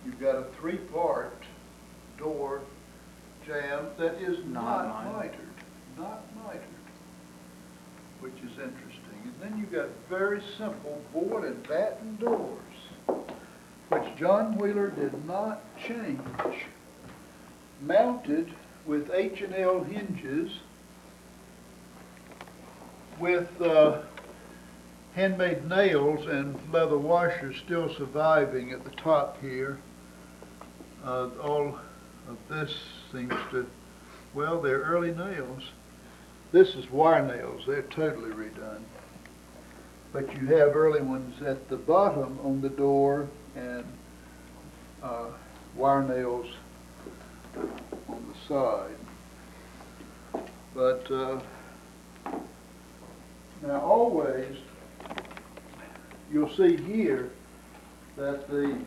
You've got a 3-part door jamb that is not mitered, which is interesting. And then you've got very simple board and batten doors, which John Wheeler did not change, mounted with H&L hinges with handmade nails and leather washers still surviving at the top here. All of this seems to, well, they're early nails. This is wire nails. They're totally redone. But you have early ones at the bottom on the door and wire nails on the side. But now always, you'll see here that the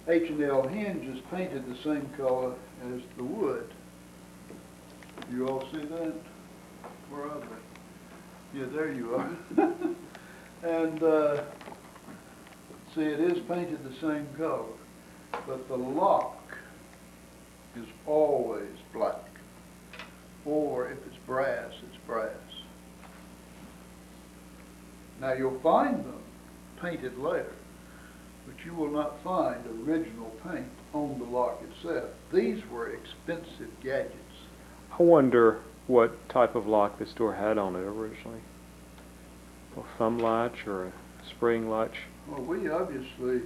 H&L hinge is painted the same color as the wood. You all see that? Where are they? Yeah, there you are. And see, it is painted the same color, but the lock is always black. Or if it's brass, it's brass. Now you'll find them painted later, but you will not find original paint on the lock itself. These were expensive gadgets. I wonder what type of lock this door had on it originally. A thumb latch or a spring latch? Well, we obviously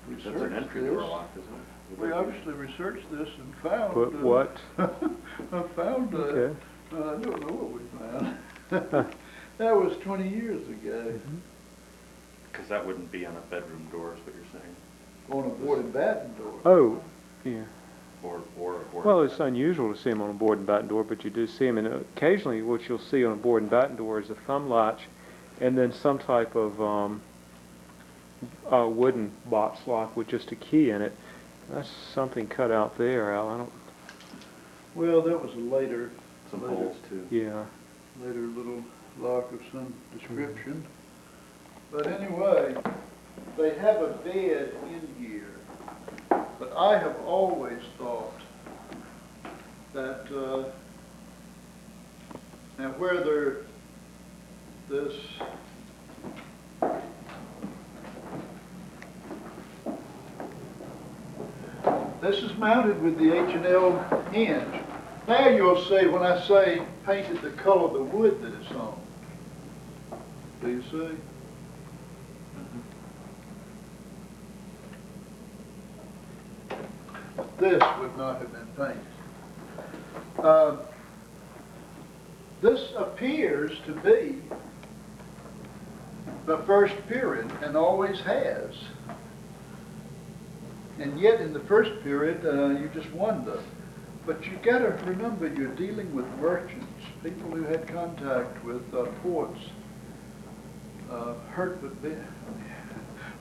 That's an researched entry this. door lock, isn't it? We obviously researched this and found. But what? I found. Okay. I don't know what we found. That was 20 years ago. Because that wouldn't be on a bedroom door, is what you're saying? on a board and batten door. Oh, yeah. Or. Well, it's unusual to see them on a board and batten door, but you do see them. And occasionally what you'll see on a board and batten door is a thumb latch and then some type of wooden box lock with just a key in it. That's something cut out there, Al. I don't. Well, that was a later, Some holes too. Yeah. later little lock of some description. But anyway, they have a bed in here. But I have always thought that, now whether this is mounted with the H&L hinge. Now you'll see when I say painted the color of the wood that it's on. Do you see? This would not have been painted. This appears to be the first period and always has. And yet in the first period, you just wonder. But you've got to remember you're dealing with merchants, people who had contact with ports.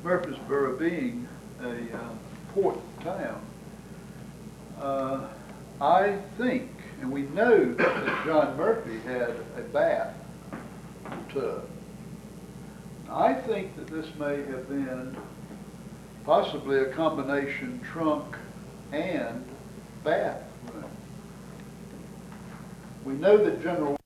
Murfreesboro being a port town. I think, and we know that John Murphy had a bath tub. I think that this may have been possibly a combination trunk and bath room. We know that General